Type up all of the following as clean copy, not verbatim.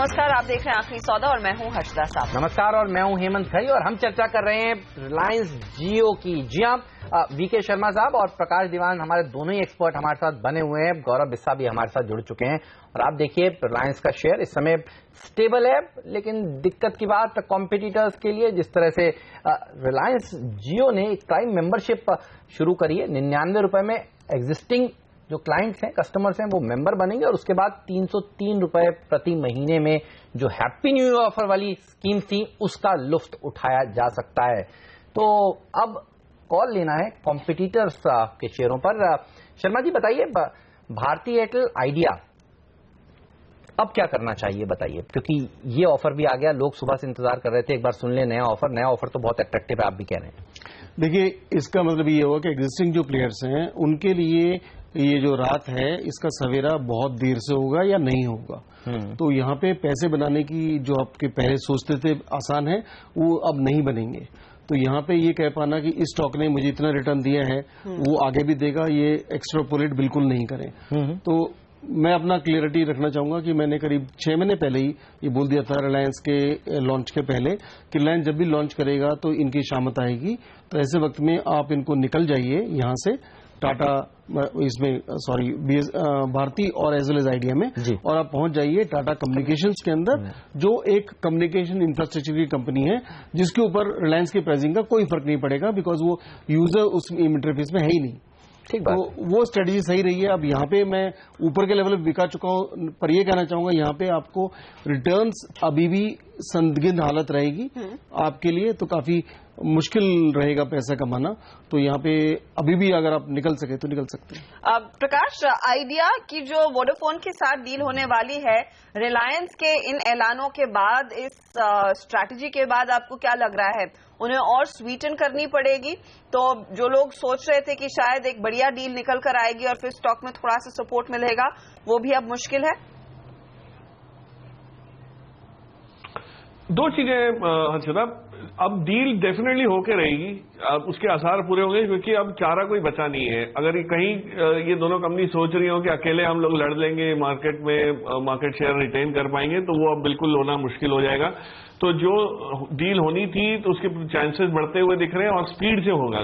नमस्कार, आप देख रहे हैं आखिरी सौदा और मैं हूं हर्षदा साहब। नमस्कार और मैं हूं हेमंत खई और हम चर्चा कर रहे हैं रिलायंस जियो की। जी हाँ, वीके शर्मा साहब और प्रकाश दीवान हमारे दोनों ही एक्सपर्ट हमारे साथ बने हुए हैं। गौरव बिस्सा भी हमारे साथ जुड़ चुके हैं और आप देखिए रिलायंस का शेयर इस समय स्टेबल है, लेकिन दिक्कत की बात कॉम्पिटिटर्स के लिए, जिस तरह से रिलायंस जियो ने एक प्राइम मेंबरशिप शुरू करी है। 99 रुपए में एग्जिस्टिंग जो क्लाइंट्स हैं, कस्टमर्स हैं, वो मेंबर बनेंगे और उसके बाद 303 रुपए प्रति महीने में जो हैप्पी न्यू ईयर ऑफर वाली स्कीम थी उसका लुफ्त उठाया जा सकता है। तो अब कॉल लेना है कॉम्पिटिटर्स के शेयरों पर। शर्मा जी बताइए, भारती एयरटेल आइडिया अब क्या करना चाहिए बताइए, क्योंकि ये ऑफर भी आ गया, लोग सुबह से इंतजार कर रहे थे एक बार सुन ले नया ऑफर तो बहुत अट्रैक्टिव है, आप भी कह रहे हैं। देखिए, इसका मतलब ये होगा कि एग्जिस्टिंग जो प्लेयर्स हैं उनके लिए ये जो रात है इसका सवेरा बहुत देर से होगा या नहीं होगा। तो यहाँ पे पैसे बनाने की जो आपके पहले सोचते थे आसान है, वो अब नहीं बनेंगे। तो यहाँ पे ये कह पाना कि इस स्टॉक ने मुझे इतना रिटर्न दिया है वो आगे भी देगा, ये एक्स्ट्रापोलेट बिल्कुल नहीं करें। तो मैं अपना क्लियरिटी रखना चाहूंगा कि मैंने करीब 6 महीने पहले ही ये बोल दिया था रिलायंस के लॉन्च के पहले कि रिलायंस जब भी लॉन्च करेगा तो इनकी शामत आएगी। तो ऐसे वक्त में आप इनको निकल जाइए यहाँ से, टाटा इसमें सॉरी भारती और एज वेल एज आइडिया में, और आप पहुंच जाइए टाटा कम्युनिकेशंस के अंदर, जो एक कम्युनिकेशन इंफ्रास्ट्रक्चर की कंपनी है जिसके ऊपर रिलायंस की प्राइसिंग का कोई फर्क नहीं पड़ेगा, बिकॉज वो यूजर उस इंटरफेस में है ही नहीं। तो वो स्ट्रेटेजी सही रही है। अब यहाँ पे मैं ऊपर के लेवल पे बिका चुका हूं, पर ये कहना चाहूंगा यहाँ पे आपको रिटर्न्स अभी भी संदिग्ध हालत रहेगी आपके लिए, तो काफी मुश्किल रहेगा पैसा कमाना। तो यहाँ पे अभी भी अगर आप निकल सके तो निकल सकते हैं। प्रकाश, आइडिया की जो वोडाफोन के साथ डील होने वाली है, रिलायंस के इन ऐलानों के बाद, इस स्ट्रैटेजी के बाद आपको क्या लग रहा है, उन्हें और स्वीटन करनी पड़ेगी? तो जो लोग सोच रहे थे कि शायद एक बढ़िया डील निकल कर आएगी और फिर स्टॉक में थोड़ा सा सपोर्ट मिलेगा, वो भी अब मुश्किल है। दो चीजें हर्षदा, अब डील डेफिनेटली होके रहेगी, अब उसके आसार पूरे होंगे, क्योंकि अब चारा कोई बचा नहीं है। अगर कहीं ये दोनों कंपनी सोच रही हो कि अकेले हम लोग लड़ लेंगे मार्केट में, मार्केट शेयर रिटेन कर पाएंगे, तो वो अब बिल्कुल होना मुश्किल हो जाएगा। तो जो डील होनी थी तो उसके चांसेस बढ़ते हुए दिख रहे हैं और स्पीड से होगा।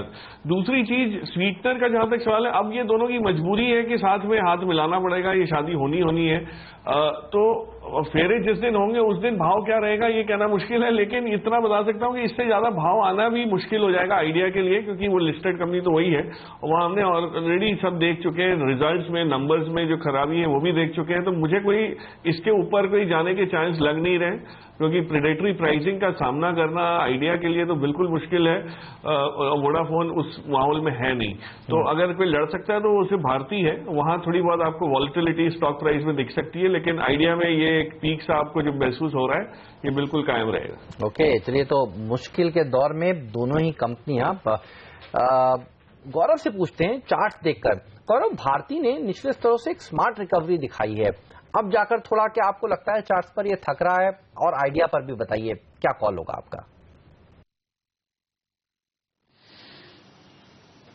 दूसरी चीज, स्वीटनर का जहां तक सवाल है, अब ये दोनों की मजबूरी है कि साथ में हाथ मिलाना पड़ेगा, ये शादी होनी है। तो फेरे जिस दिन होंगे उस दिन भाव क्या रहेगा ये कहना मुश्किल है, लेकिन इतना बता सकता हूं कि इससे ज्यादा भाव आना भी मुश्किल हो जाएगा आइडिया के लिए, क्योंकि वो लिस्टेड कंपनी तो वही है और वहां हमने ऑलरेडी सब देख चुके हैं, रिजल्ट्स में, नंबर्स में जो खराबी है वो भी देख चुके हैं। तो मुझे कोई इसके ऊपर कोई जाने के चांस लग नहीं रहे, क्योंकि प्रेडेटरी प्राइसिंग का सामना करना आइडिया के लिए तो बिल्कुल मुश्किल है। वोडाफोन उस माहौल में है नहीं, तो अगर कोई लड़ सकता है तो वो सिर्फ भारती है, वहां थोड़ी बहुत आपको वॉलेटिलिटी स्टॉक प्राइस में दिख सकती है, लेकिन आइडिया में ये एक पीक सा आपको जो महसूस हो रहा है ये बिल्कुल कायम रहेगा। ओके, चलिए, तो मुश्किल के दौर में दोनों ही कंपनियां, गौरव से पूछते हैं चार्ट्स देखकर। गौरव, भारती ने निचले स्तरों से एक स्मार्ट रिकवरी दिखाई है, अब जाकर थोड़ा क्या आपको लगता है चार्ट्स पर ये थक रहा है? और आइडिया पर भी बताइए क्या कॉल होगा आपका?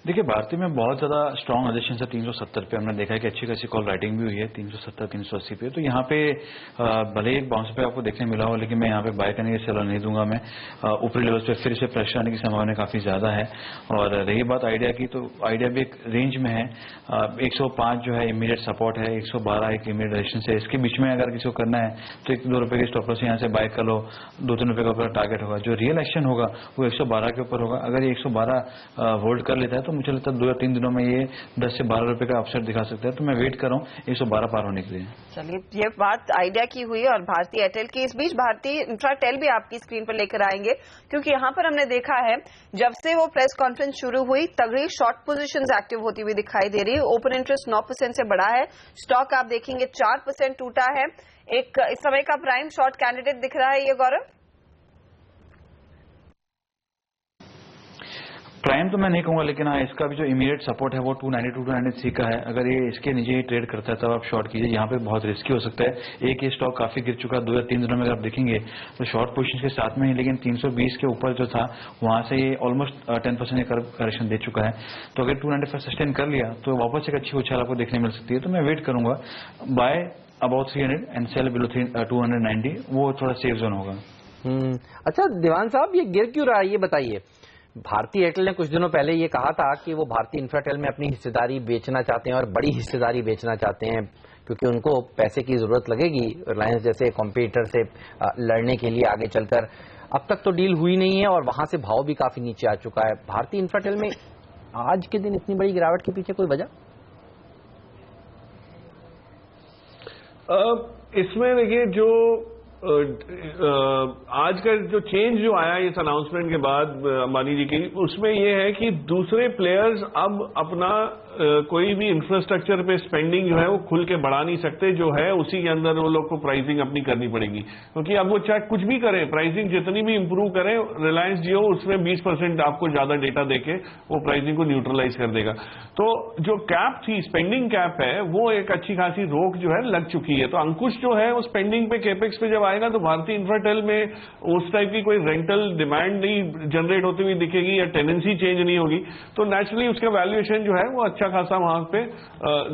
देखिए, भारतीय में बहुत ज्यादा स्ट्रॉन्ग रेजिस्टेंस है 370 पे, हमने देखा है कि अच्छी खासी कॉल राइटिंग भी हुई है 370 380 पे। तो यहाँ पे भले ही एक बाउंस पे आपको देखने मिला हो, लेकिन मैं यहाँ पे बाय करने की सलाह नहीं दूंगा। मैं ऊपरी लेवल पे फिर से प्रेशर आने की संभावना काफी ज्यादा है। और रही बात आइडिया की, तो आइडिया भी एक रेंज में है। 105 जो है इमीडिएट सपोर्ट है, 112 एक इमीडिएट रेजिस्टेंस है। इसके बीच में अगर किसी को करना है तो 1-2 रुपए की स्टॉप लॉस यहाँ से बाय कर लो, 2-3 रुपए का ऊपर टारगेट होगा। जो रियल एक्शन होगा वो 112 के ऊपर होगा। अगर ये 112 होल्ड कर लेता है तो मुझे लगता है 2 या 3 दिनों में ये 10 से 12 रुपए का अपसाइड दिखा सकता है। तो मैं वेट कर रहा हूँ 112 पार होने के लिए। चलिए, ये बात आइडिया की हुई और भारती एयरटेल की। इस बीच भारती इंफ्राटेल भी आपकी स्क्रीन पर लेकर आएंगे, क्योंकि यहां पर हमने देखा है जब से वो प्रेस कॉन्फ्रेंस शुरू हुई तगड़ी शॉर्ट पोजीशंस एक्टिव होती हुई दिखाई दे रही है। ओपन इंटरेस्ट 9% से बढ़ा है, स्टॉक आप देखेंगे 4% टूटा है। एक इस समय का प्राइम शॉर्ट कैंडिडेट दिख रहा है ये, गौरव? प्राइम तो मैं नहीं कहूंगा, लेकिन हाँ, इसका भी जो इमीडिएट सपोर्ट है वो 292-293 का है। अगर ये इसके नीचे ही ट्रेड करता है तब आप शॉर्ट कीजिए, यहाँ पे बहुत रिस्की हो सकता है। एक ये स्टॉक काफी गिर चुका है, 2 या 3 दिनों में अगर आप देखेंगे तो शॉर्ट पोजीशन के साथ में ही, लेकिन 320 के ऊपर जो था वहां से ये ऑलमोस्ट 10% करेक्शन दे चुका है। तो अगर 295 सस्टेन कर लिया तो वापस एक अच्छी उछाल आपको देखने मिल सकती है। तो मैं वेट करूंगा, by about 300 and cell below 290, वो थोड़ा सेफ जोन होगा। अच्छा दीवान साहब, ये गिर क्यों रहा है ये बताइए। भारती एयरटेल ने कुछ दिनों पहले ये कहा था कि वो भारती इंफ्राटेल में अपनी हिस्सेदारी बेचना चाहते हैं और बड़ी हिस्सेदारी बेचना चाहते हैं, क्योंकि उनको पैसे की जरूरत लगेगी रिलायंस जैसे कॉम्पिटिटर से लड़ने के लिए आगे चलकर। अब तक तो डील हुई नहीं है और वहां से भाव भी काफी नीचे आ चुका है। भारती इंफ्राटेल में आज के दिन इतनी बड़ी गिरावट के पीछे कोई वजह? इसमें देखिए, जो आज का जो चेंज जो आया इस अनाउंसमेंट के बाद अंबानी जी की, उसमें यह है कि दूसरे प्लेयर्स अब अपना कोई भी इंफ्रास्ट्रक्चर पे स्पेंडिंग जो है वो खुल के बढ़ा नहीं सकते, जो है उसी के अंदर वो लोग को प्राइसिंग अपनी करनी पड़ेगी, क्योंकि अब वो चाहे कुछ भी करें, प्राइसिंग जितनी भी इंप्रूव करें, रिलायंस जियो उसमें 20% आपको ज्यादा डेटा देके वो प्राइसिंग को न्यूट्रलाइज कर देगा। तो जो कैप थी, स्पेंडिंग कैप है, वो एक अच्छी खासी रोक जो है लग चुकी है। तो अंकुश जो है वो स्पेंडिंग पे, केपेक्स पे जब आएगा तो भारतीय इंफ्राटेल में उस टाइप की कोई रेंटल डिमांड नहीं जनरेट होती हुई दिखेगी या टेंडेंसी चेंज नहीं होगी, तो नेचुरली उसका वैल्यूएशन जो है वो अच्छा खासा वहां पे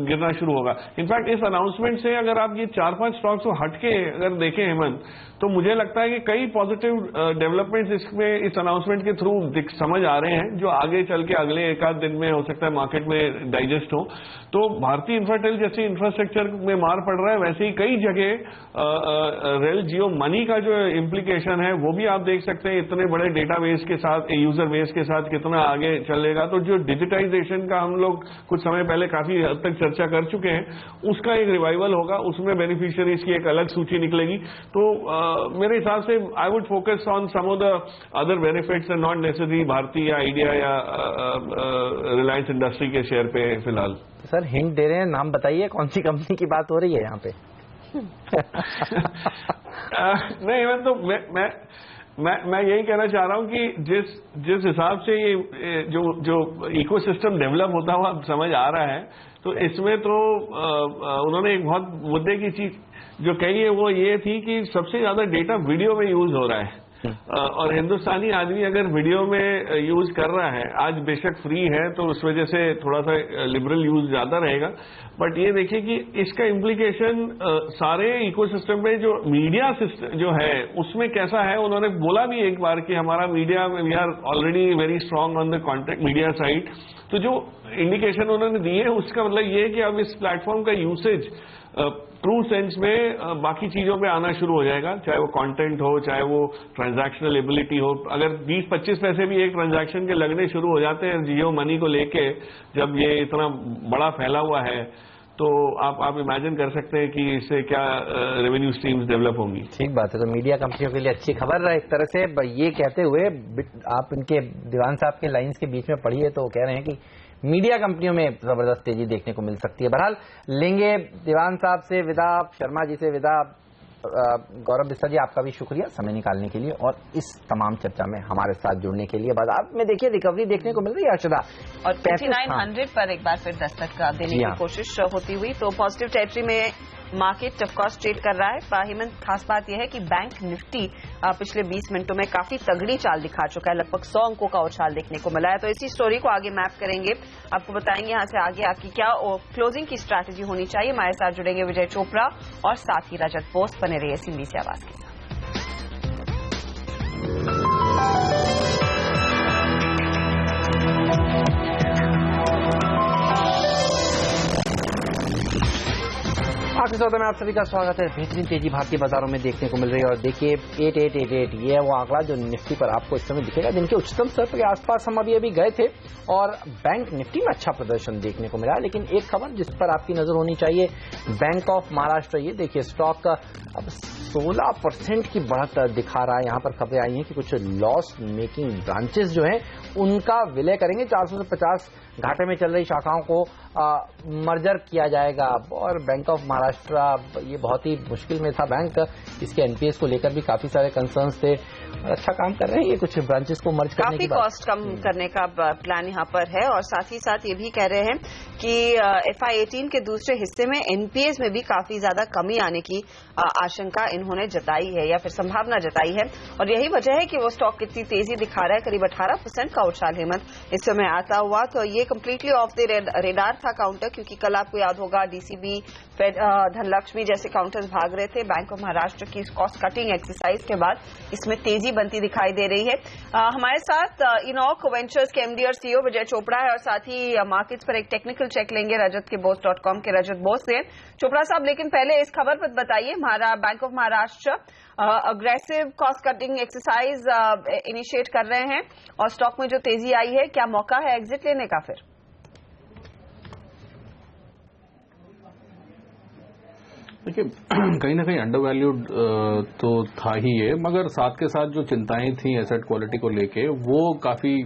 गिरना शुरू होगा। इनफैक्ट इस अनाउंसमेंट से अगर आप ये 4-5 स्टॉक्स को हटके अगर देखें हेमंत, तो मुझे लगता है कि कई पॉजिटिव डेवलपमेंट्स इसमें इस अनाउंसमेंट के थ्रू समझ आ रहे हैं, जो आगे चल के अगले एक आध दिन में हो सकता है मार्केट में डाइजेस्ट हो। तो भारतीय इंफ्राटेल जैसे इंफ्रास्ट्रक्चर में मार पड़ रहा है, वैसे ही कई जगह रेल जियो मनी का जो इम्प्लीकेशन है वो भी आप देख सकते हैं, इतने बड़े डेटाबेस के साथ, यूजर बेस के साथ कितना आगे चलेगा। तो जो डिजिटाइजेशन का हम लोग कुछ समय पहले काफी हद तक चर्चा कर चुके हैं, उसका एक रिवाइवल होगा, उसमें बेनिफिशियरीज की एक अलग सूची निकलेगी। तो मेरे हिसाब से I would focus on some of the other benefits and not necessary भारतीय या आइडिया या रिलायंस इंडस्ट्री के शेयर पे फिलहाल। सर हिंट दे रहे हैं, नाम बताइए कौन सी कंपनी की बात हो रही है यहाँ पे? नहीं, मैं यही कहना चाह रहा हूं कि जिस हिसाब से ये जो इकोसिस्टम डेवलप होता हुआ समझ आ रहा है, तो इसमें तो उन्होंने एक बहुत मुद्दे की चीज जो कही है वो ये थी कि सबसे ज्यादा डेटा वीडियो में यूज हो रहा है, और हिंदुस्तानी आदमी अगर वीडियो में यूज कर रहा है, आज बेशक फ्री है तो उस वजह से थोड़ा सा लिबरल यूज ज्यादा रहेगा, बट ये देखिए कि इसका इम्प्लीकेशन सारे इकोसिस्टम में जो मीडिया सिस्टम जो है उसमें कैसा है। उन्होंने बोला भी एक बार कि हमारा मीडिया में we are already very strong on the content media side. तो जो इंडिकेशन उन्होंने दिए है उसका मतलब ये है कि अब इस प्लेटफॉर्म का यूसेज ट्रू सेंस में बाकी चीजों पे आना शुरू हो जाएगा, चाहे वो कंटेंट हो, चाहे वो ट्रांजैक्शनल एबिलिटी हो। अगर 20-25 पैसे भी एक ट्रांजैक्शन के लगने शुरू हो जाते हैं जियो मनी को लेके, जब ये इतना बड़ा फैला हुआ है, तो आप इमेजिन कर सकते हैं कि इससे क्या रेवेन्यू स्ट्रीम्स डेवलप होंगी। ठीक बात है, तो मीडिया कंपनियों के लिए अच्छी खबर है एक तरह से। ये कहते हुए आप इनके दीवान साहब के लाइंस के बीच में पढ़िए तो कह रहे हैं कि मीडिया कंपनियों में जबरदस्त तेजी देखने को मिल सकती है। बहरहाल लेंगे दीवान साहब से विदा, शर्मा जी से विदा। गौरव बिस्सा जी आपका भी शुक्रिया समय निकालने के लिए और इस तमाम चर्चा में हमारे साथ जुड़ने के लिए। बाजार में देखिए रिकवरी देखने को मिल रही है अर्शदा, और 5900 पर एक बार फिर दस्तक देने की कोशिश होती हुई, तो पॉजिटिव टेरिटरी में मार्केट ऑफ कोर्स ट्रेड कर रहा है। हेमंत, खास बात यह है कि बैंक निफ्टी पिछले 20 मिनटों में काफी तगड़ी चाल दिखा चुका है, लगभग 100 अंकों का उछाल देखने को मिला है। तो इसी स्टोरी को आगे मैप करेंगे, आपको बताएंगे यहाँ से आगे आपकी क्या क्लोजिंग की स्ट्रैटेजी होनी चाहिए। हमारे साथ जुड़ेंगे विजय चोपड़ा और साथ ही रजत बोस। बने रहिए CNBC आवाज के साथ। आखिरी सौदे में आप सभी का स्वागत है। बेहतरीन तेजी भारतीय बाजारों में देखने को मिल रही है और देखिए 8888 ये है वो आंकड़ा जो निफ्टी पर आपको इस समय दिखेगा। दिन के उच्चतम स्तर के आसपास हम अभी गए थे और बैंक निफ्टी में अच्छा प्रदर्शन देखने को मिला। लेकिन एक खबर जिस पर आपकी नजर होनी चाहिए, बैंक ऑफ महाराष्ट्र, ये देखिए स्टॉक अब 16% की बढ़त दिखा रहा है। यहाँ पर खबरें आई हैं कि कुछ लॉस मेकिंग ब्रांचेस जो हैं उनका विलय करेंगे, 400 से 50 घाटे में चल रही शाखाओं को मर्जर किया जाएगा। और बैंक ऑफ महाराष्ट्र ये बहुत ही मुश्किल में था बैंक, इसके एनपीएस को लेकर भी काफी सारे कंसर्न्स थे और अच्छा काम कर रहे हैं। ये कुछ ब्रांचेस को मर्ज करने की काफी कॉस्ट कम करने का प्लान यहाँ पर है और साथ ही साथ ये भी कह रहे हैं कि FY18 के दूसरे हिस्से में एनपीएस में भी काफी ज्यादा कमी आने की आशंका इन्होंने जताई है या फिर संभावना जताई है। और यही वजह है कि वो स्टॉक कितनी तेजी दिखा रहा है, करीब 18% का उछाल हेमंत इस समय आता हुआ। तो ये कंप्लीटली ऑफ द रेडार था काउंटर, क्योंकि कल आपको याद होगा धनलक्ष्मी जैसे काउंटर्स भाग रहे थे। बैंक ऑफ महाराष्ट्र की कॉस्ट कटिंग एक्सरसाइज के बाद इसमें तेजी बनती दिखाई दे रही है। हमारे साथ इनॉक वेंचर्स के एमडी और सीईओ विजय चोपड़ा है और साथ ही मार्केट्स पर एक टेक्निकल चेक लेंगे रजत के boss.com के रजत बोस से। चोपड़ा साहब, लेकिन पहले इस खबर पर बताइए, bank of Maharashtra aggressive cost cutting exercise initiate कर रहे हैं और स्टॉक में जो तेजी आई है, क्या मौका है एग्जिट लेने का? फिर देखिए, कहीं ना कहीं अंडर वैल्यूड तो था ही ये, मगर साथ के साथ जो चिंताएं थी एसेट क्वालिटी को लेके वो काफी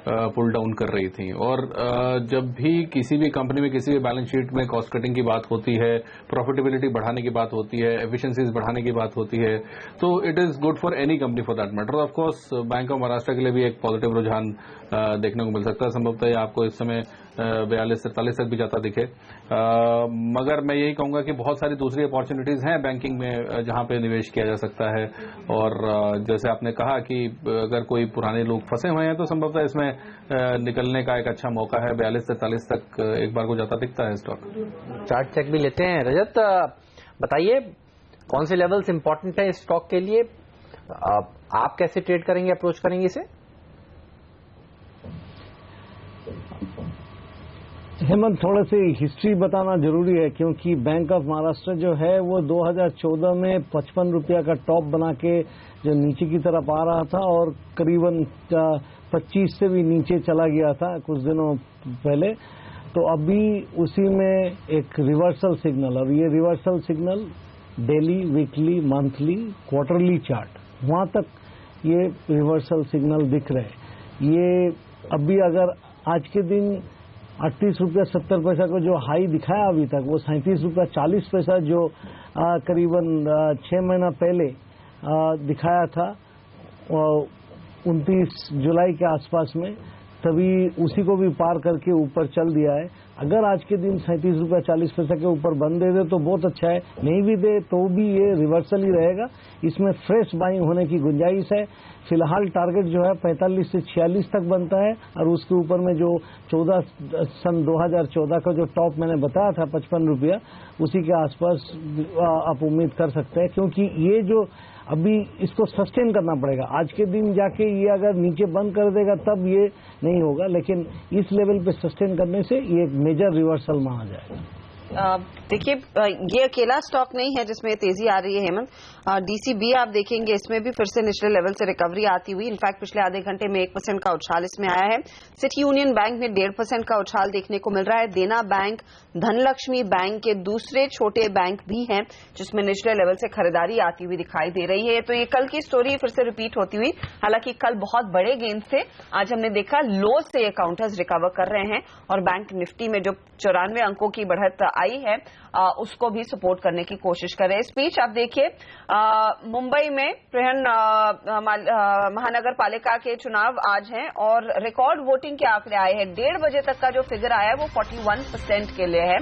पुल डाउन कर रही थी। और जब भी किसी भी कंपनी में किसी भी बैलेंस शीट में कॉस्ट कटिंग की बात होती है, प्रॉफिटेबिलिटी बढ़ाने की बात होती है, एफिशिएंसीज बढ़ाने की बात होती है, तो it is good for any company for that matter. Of course bank of Maharashtra के लिए भी एक पॉजिटिव रुझान देखने को मिल सकता है। संभवतः आपको इस समय 42-43 तक भी जाता दिखे, मगर मैं यही कहूंगा कि बहुत सारी दूसरी अपॉर्चुनिटीज हैं बैंकिंग में जहां पे निवेश किया जा सकता है। और जैसे आपने कहा कि अगर कोई पुराने लोग फंसे हुए हैं तो संभवतः इसमें निकलने का एक अच्छा मौका है। 42-43 तक एक बार को जाता दिखता है स्टॉक। चार्ट चेक भी लेते हैं। रजत, बताइए कौन से लेवल्स इंपॉर्टेंट है इस स्टॉक के लिए? आप कैसे ट्रेड करेंगे, अप्रोच करेंगे इसे? हेमंत, थोड़ा सी हिस्ट्री बताना जरूरी है, क्योंकि बैंक ऑफ महाराष्ट्र जो है वो 2014 में 55 रुपया का टॉप बना के जो नीचे की तरफ आ रहा था और करीबन 25 से भी नीचे चला गया था कुछ दिनों पहले। तो अभी उसी में एक रिवर्सल सिग्नल, और ये reversal signal daily, weekly, monthly, quarterly chart, वहां तक ये रिवर्सल सिग्नल दिख रहे। ये अभी अगर आज के दिन 38 रुपया 70 पैसा को जो हाई दिखाया अभी तक, वो 37 रुपया 40 पैसा जो करीबन 6 महीना पहले दिखाया था 29 जुलाई के आसपास में, तभी उसी को भी पार करके ऊपर चल दिया है। अगर आज के दिन 37 रुपया 40 पैसा के ऊपर बंद दे दे तो बहुत अच्छा है, नहीं भी दे तो भी ये रिवर्सल ही रहेगा। इसमें फ्रेश बाइंग होने की गुंजाइश है। फिलहाल टारगेट जो है 45 से 46 तक बनता है, और उसके ऊपर में जो 2014 का जो टॉप मैंने बताया था 55 रुपया, उसी के आसपास आप उम्मीद कर सकते हैं, क्योंकि ये जो अभी इसको सस्टेन करना पड़ेगा। आज के दिन जाके ये अगर नीचे बंद कर देगा तब ये नहीं होगा, लेकिन इस लेवल पे सस्टेन करने से ये एक मेजर रिवर्सल माना जाएगा। देखिए, ये अकेला स्टॉक नहीं है जिसमें तेजी आ रही है हेमंत। डीसीबी आप देखेंगे, इसमें भी फिर से निचले लेवल से रिकवरी आती हुई, इनफैक्ट पिछले आधे घंटे में 1% का उछाल इसमें आया है। सिटी यूनियन बैंक में 1.5% का उछाल देखने को मिल रहा है। देना बैंक, धनलक्ष्मी बैंक के दूसरे छोटे बैंक भी हैं जिसमें निचले लेवल से खरीदारी आती हुई दिखाई दे रही है। तो ये कल की स्टोरी फिर से रिपीट होती हुई, हालांकि कल बहुत बड़े गेन थे, आज हमने देखा लो से ये काउंटर्स रिकवर कर रहे हैं और बैंक निफ्टी में जो 94 अंकों की बढ़त आई है उसको भी सपोर्ट करने की कोशिश कर रहे हैं। स्पीच आप देखिए, मुंबई में महानगर पालिका के चुनाव आज हैं और रिकॉर्ड वोटिंग के आंकड़े आए हैं। 1:30 बजे तक का जो फिगर आया है वो 41% के लिए है।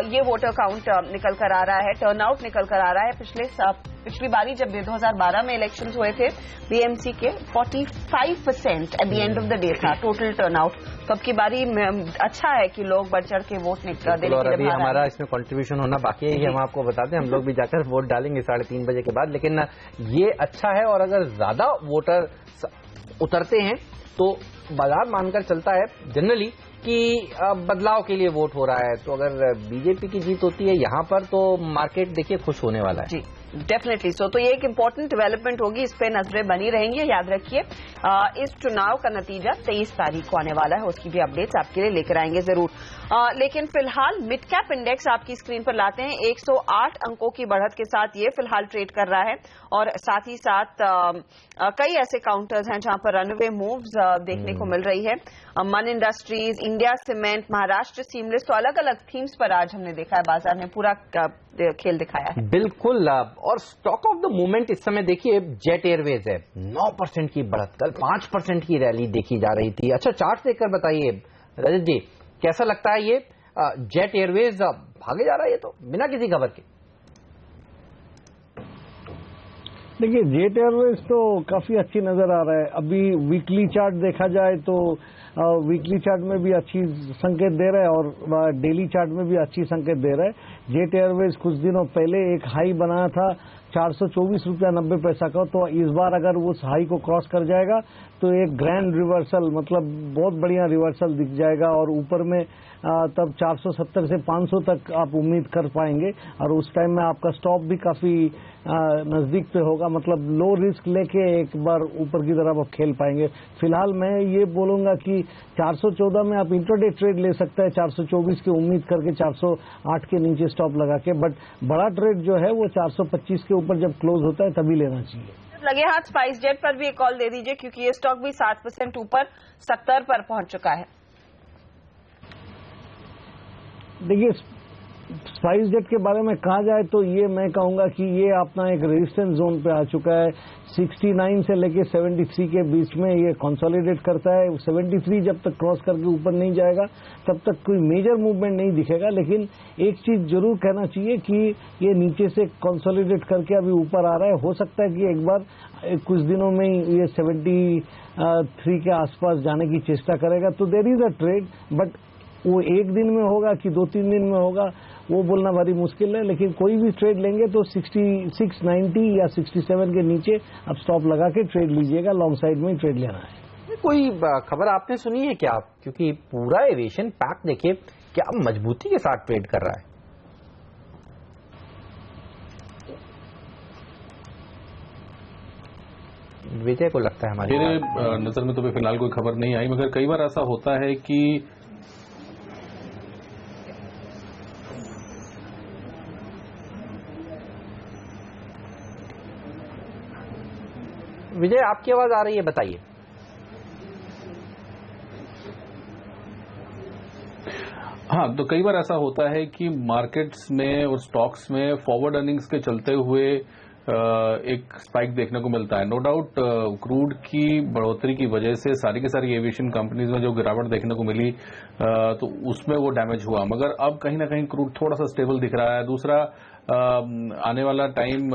ये वोटर काउंट निकल कर आ रहा है, टर्नआउट निकल कर आ रहा है। पिछली बारी जब 2012 में इलेक्शंस हुए थे बीएमसी के 45% at the end of the day था टोटल टर्नआउट। तो अब की बारी अच्छा है कि लोग बढ़ चढ़ के वोट देने के लिए। अभी हमारा इसमें कंट्रीब्यूशन होना बाकी है, हम आपको बताते हैं, हम लोग भी जाकर वोट डालेंगे 3:30 बजे के बाद। लेकिन ये अच्छा है, और अगर ज्यादा वोटर उतरते हैं तो बाजार मानकर चलता है जनरली कि बदलाव के लिए वोट हो रहा है। तो अगर बीजेपी की जीत होती है यहाँ पर तो मार्केट देखिए खुश होने वाला है। जी, डेफिनेटली सो। तो ये एक इंपॉर्टेंट डेवलपमेंट होगी, इस पे नजरें बनी रहेंगी। याद रखिए, इस चुनाव का नतीजा 23 तारीख को आने वाला है, उसकी भी अपडेट्स आपके लिए लेकर आएंगे जरूर। लेकिन फिलहाल मिड कैप इंडेक्स आपकी स्क्रीन पर लाते हैं। 108 अंकों की बढ़त के साथ ये फिलहाल ट्रेड कर रहा है, और साथ ही साथ कई ऐसे काउंटर्स हैं जहां पर रनवे मूव्स देखने को मिल रही है। मन industries, India cement, Maharashtra seamless, तो अलग अलग थीम्स पर आज हमने देखा है बाजार में पूरा खेल दिखाया है। बिल्कुल। और स्टॉक ऑफ द मोमेंट इस समय देखिए जेट एयरवेज है, 9% की बढ़त, कल 5% की रैली देखी जा रही थी। अच्छा, चार्ट देखकर बताइए रजत जी, कैसा लगता है ये जेट एयरवेज भागे जा रहा है ये तो बिना किसी खबर के? देखिए जेट एयरवेज तो काफी अच्छी नजर आ रहा है। अभी वीकली चार्ट देखा जाए तो वीकली चार्ट में भी अच्छी संकेत दे रहा है और डेली चार्ट में भी अच्छी संकेत दे रहा है। जेट एयरवेज कुछ दिनों पहले एक हाई बनाया था 424 रुपया 90 पैसा का, तो इस बार अगर उस हाई को क्रॉस कर जाएगा तो एक ग्रैंड रिवर्सल, मतलब बहुत बढ़िया रिवर्सल दिख जाएगा और ऊपर में तब 470 से 500 तक आप उम्मीद कर पाएंगे और उस टाइम में आपका स्टॉप भी काफी नजदीक पे होगा, मतलब लो रिस्क लेके एक बार ऊपर की तरफ आप खेल पाएंगे। फिलहाल मैं ये बोलूंगा कि 414 में आप इंट्राडे ट्रेड ले सकते हैं 424 की उम्मीद करके 408 के नीचे स्टॉप लगा के, बट बड़ा ट्रेड जो है वो 425 के ऊपर जब क्लोज होता है तभी लेना चाहिए। लगे हाथ स्पाइस जेट पर भी एक कॉल दे दीजिए क्योंकि ये स्टॉक भी 60% ऊपर 70 पर पहुंच चुका है। देखिए स्पाइस जेट के बारे में कहा जाए तो ये मैं कहूंगा कि ये अपना एक रेजिस्टेंस जोन पे आ चुका है। 69 से लेके 73 के बीच में ये कंसोलिडेट करता है। 73 जब तक क्रॉस करके ऊपर नहीं जाएगा तब तक कोई मेजर मूवमेंट नहीं दिखेगा, लेकिन एक चीज जरूर कहना चाहिए कि ये नीचे से कंसोलिडेट करके अभी ऊपर आ रहा है। हो सकता है कि एक बार कुछ दिनों में ये 73 के आसपास जाने की चेष्टा करेगा, तो there is a trade, but वो एक दिन में होगा कि 2-3 दिन में होगा वो बोलना बड़ी मुश्किल है। लेकिन कोई भी ट्रेड लेंगे तो 6690 या 67 के नीचे आप स्टॉप लगा के ट्रेड लीजिएगा, लॉन्ग साइड में ही ट्रेड लेना है। कोई खबर आपने सुनी है क्या? क्योंकि पूरा एविएशन पैक देखिए क्या मजबूती के साथ ट्रेड कर रहा है। विजय को लगता है हमारी मेरे नजर में तो फिलहाल कोई खबर नहीं आई, मगर कई बार ऐसा होता है कि विजय आपकी आवाज आ रही है, बताइए। हाँ, तो कई बार ऐसा होता है कि मार्केट्स में और स्टॉक्स में फॉरवर्ड अर्निंग्स के चलते हुए एक स्पाइक देखने को मिलता है। नो डाउट क्रूड की बढ़ोतरी की वजह से सारी की सारी एविएशन कंपनीज में जो गिरावट देखने को मिली तो उसमें वो डैमेज हुआ, मगर अब कहीं ना कहीं क्रूड थोड़ा सा स्टेबल दिख रहा है। दूसरा आने वाला टाइम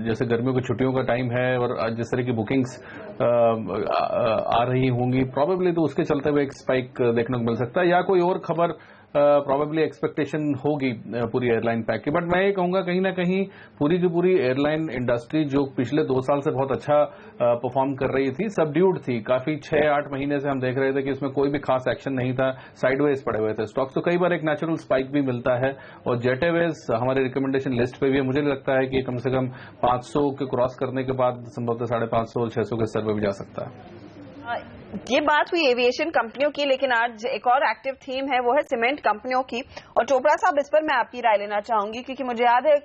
जैसे गर्मियों की छुट्टियों का टाइम है और जिस तरह की बुकिंग्स आ रही होंगी प्रोबेबली, तो उसके चलते हुए एक स्पाइक देखने को मिल सकता है, या कोई और खबर प्रोबेबली एक्सपेक्टेशन होगी पूरी एयरलाइन पैक की। बट मैं ये कहूंगा कहीं ना कहीं पूरी की पूरी एयरलाइन इंडस्ट्री जो पिछले 2 साल से बहुत अच्छा परफॉर्म कर रही थी, सबड्यूड थी। काफी 6-8 महीने से हम देख रहे थे कि इसमें कोई भी खास एक्शन नहीं था, साइडवेज पड़े हुए थे स्टॉक्स। तो कई बार एक नेचुरल स्पाइक भी मिलता है और जेट एयरवेज हमारे रिकमेंडेशन लिस्ट पे भी है। मुझे लगता है कि कम से कम 500 के क्रॉस करने के बाद संभवतः 550 और 600 के स्तर पे भी जा सकता है। ये बात हुई एविएशन कंपनियों की, लेकिन आज एक और एक्टिव थीम है, वो है सीमेंट कंपनियों की। और चोपड़ा साहब, इस पर मैं आपकी राय लेना चाहूंगी क्योंकि मुझे याद है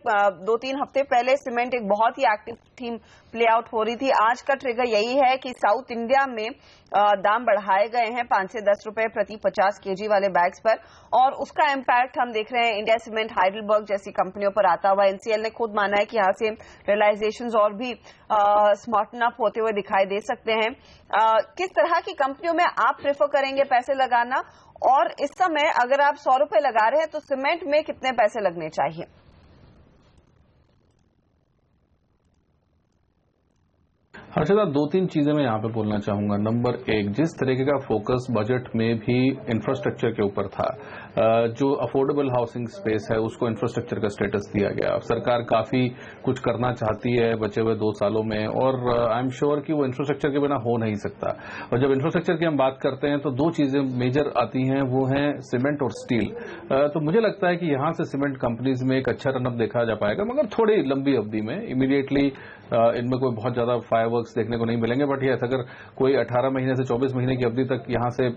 2-3 हफ्ते पहले सीमेंट एक बहुत ही एक्टिव थीम प्ले आउट हो रही थी। आज का ट्रिगर यही है कि साउथ इंडिया में दाम बढ़ाए गए हैं 5 से 10 रुपए प्रति 50 केजी वाले बैग्स पर, और उसका इम्पैक्ट हम देख रहे हैं इंडिया सीमेंट, हाइडेलबर्ग जैसी कंपनियों पर आता हुआ। एनसीएल ने खुद माना है कि यहां से रियलाइजेशंस और भी स्मार्टन अप होते हुए दिखाई दे सकते हैं। किस तरह की कंपनियों में आप प्रेफर करेंगे पैसे लगाना, और इस समय अगर आप 100 रुपए लगा रहे हैं तो सीमेंट में कितने पैसे लगने चाहिए? हर्षदा, 2-3 चीजें मैं यहाँ पे बोलना चाहूंगा। नंबर 1, जिस तरीके का फोकस बजट में भी इंफ्रास्ट्रक्चर के ऊपर था, जो अफोर्डेबल हाउसिंग स्पेस है उसको इंफ्रास्ट्रक्चर का स्टेटस दिया गया। सरकार काफी कुछ करना चाहती है बचे हुए 2 सालों में, और आई एम श्योर कि वो इंफ्रास्ट्रक्चर के बिना हो नहीं सकता। और जब इंफ्रास्ट्रक्चर की हम बात करते हैं तो 2 चीजें मेजर आती हैं, वो हैं सीमेंट और स्टील। तो मुझे लगता है कि यहां से सीमेंट कंपनीज में एक अच्छा रनअप देखा जा पाएगा, मगर थोड़ी लंबी अवधि में। इमीडिएटली इनमें कोई बहुत ज्यादा फायरवर्क्स देखने को नहीं मिलेंगे, बट यस, अगर कोई 18 महीने से 24 महीने की अवधि तक यहां से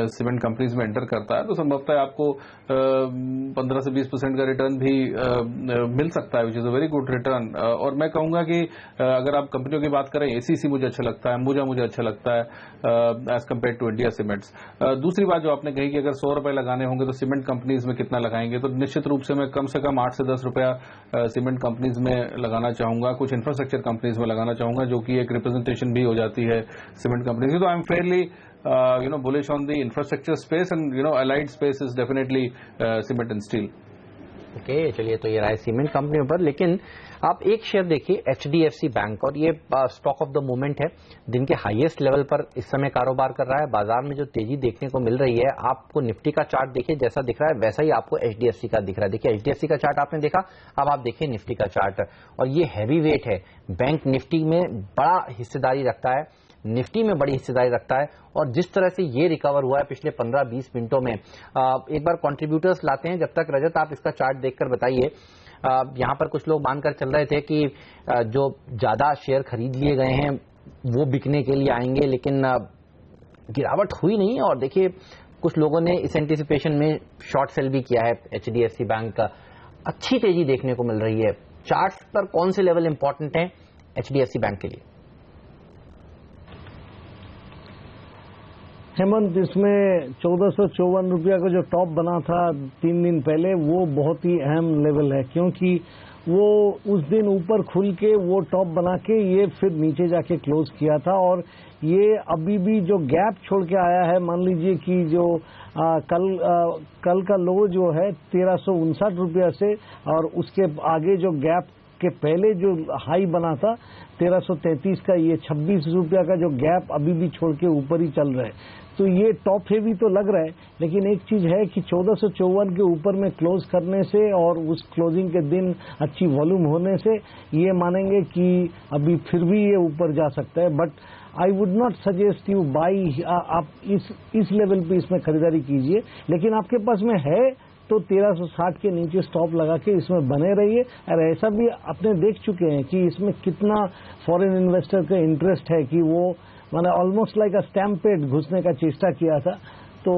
सीमेंट कंपनीज में एंटर करता है तो संभवतः आपको 15 से 20% का रिटर्न भी मिल सकता है, which is a very good return. और मैं कहूंगा कि अगर आप कंपनियों की बात करें, एसीसी मुझे अच्छा लगता है, अंबुजा मुझे अच्छा लगता है as compared to India Cements. दूसरी बात जो आपने कही कि अगर 100 रुपए लगाने होंगे तो सीमेंट कंपनीज में कितना लगाएंगे, तो निश्चित रूप से मैं कम 8 से 10 रुपया सीमेंट कंपनीज में लगाना चाहूंगा, कुछ इंफ्रास्ट्रक्चर कंपनीज में लगाना चाहूंगा, जो कि एक रिप्रेजेंटेशन भी हो जाती है सीमेंट कंपनीज की। तो I am Fairlie bullish on the infrastructure space, and allied space is definitely cement and steel. Okay, चलिए, तो ये रहा सीमेंट कंपनियों पर। लेकिन आप एक शेयर देखिए HDFC बैंक, और ये स्टॉक ऑफ द मोमेंट है, दिन के हाईएस्ट लेवल पर इस समय कारोबार कर रहा है। बाजार में जो तेजी देखने को मिल रही है, आपको निफ्टी का चार्ट देखिए, जैसा दिख रहा है वैसा ही आपको HDFC का दिख रहा है। देखिए HDFC का चार्ट आपने देखा, अब आप देखिए निफ्टी का चार्ट, और ये हैवी वेट है। बैंक निफ्टी में बड़ा हिस्सेदारी रखता है, निफ्टी में बड़ी हिस्सेदारी रखता है, और जिस तरह से ये रिकवर हुआ है पिछले 15-20 मिनटों में, एक बार कंट्रीब्यूटर्स लाते हैं। जब तक रजत आप इसका चार्ट देखकर बताइए, यहां पर कुछ लोग मानकर चल रहे थे कि जो ज्यादा शेयर खरीद लिए गए हैं वो बिकने के लिए आएंगे, लेकिन गिरावट हुई नहीं, और देखिए कुछ लोगों ने इस एंटिसिपेशन में शॉर्ट सेल भी किया है HDFC बैंक का। अच्छी तेजी देखने को मिल रही है। चार्ट्स पर कौन से लेवल इंपॉर्टेंट हैं HDFC बैंक के लिए? हेमंत, इसमें 1454 रुपया का जो टॉप बना था 3 दिन पहले, वो बहुत ही अहम लेवल है, क्योंकि वो उस दिन ऊपर खुल के वो टॉप बना के ये फिर नीचे जाके क्लोज किया था, और ये अभी भी जो गैप छोड़ के आया है, मान लीजिए कि जो कल का लो जो है 1359 रुपया से, और उसके आगे जो गैप के पहले जो हाई बना था 1333 का, ये 26 रुपया का जो गैप अभी भी छोड़ के ऊपर ही चल रहा है। तो ये टॉप हेवी तो लग रहा है, लेकिन एक चीज है कि 1454 के ऊपर में क्लोज करने से और उस क्लोजिंग के दिन अच्छी वॉल्यूम होने से ये मानेंगे कि अभी फिर भी ये ऊपर जा सकता है। But I would not suggest you by, आप इस लेवल पे इसमें खरीदारी कीजिए, लेकिन आपके पास में है तो 1360 के नीचे स्टॉप लगा के इसमें बने रहिए। और ऐसा भी अपने देख चुके हैं कि इसमें कितना फॉरेन इन्वेस्टर का इंटरेस्ट है कि वो मैंने ऑलमोस्ट लाइक अ स्टैम्पेड घुसने का चेष्टा किया था। तो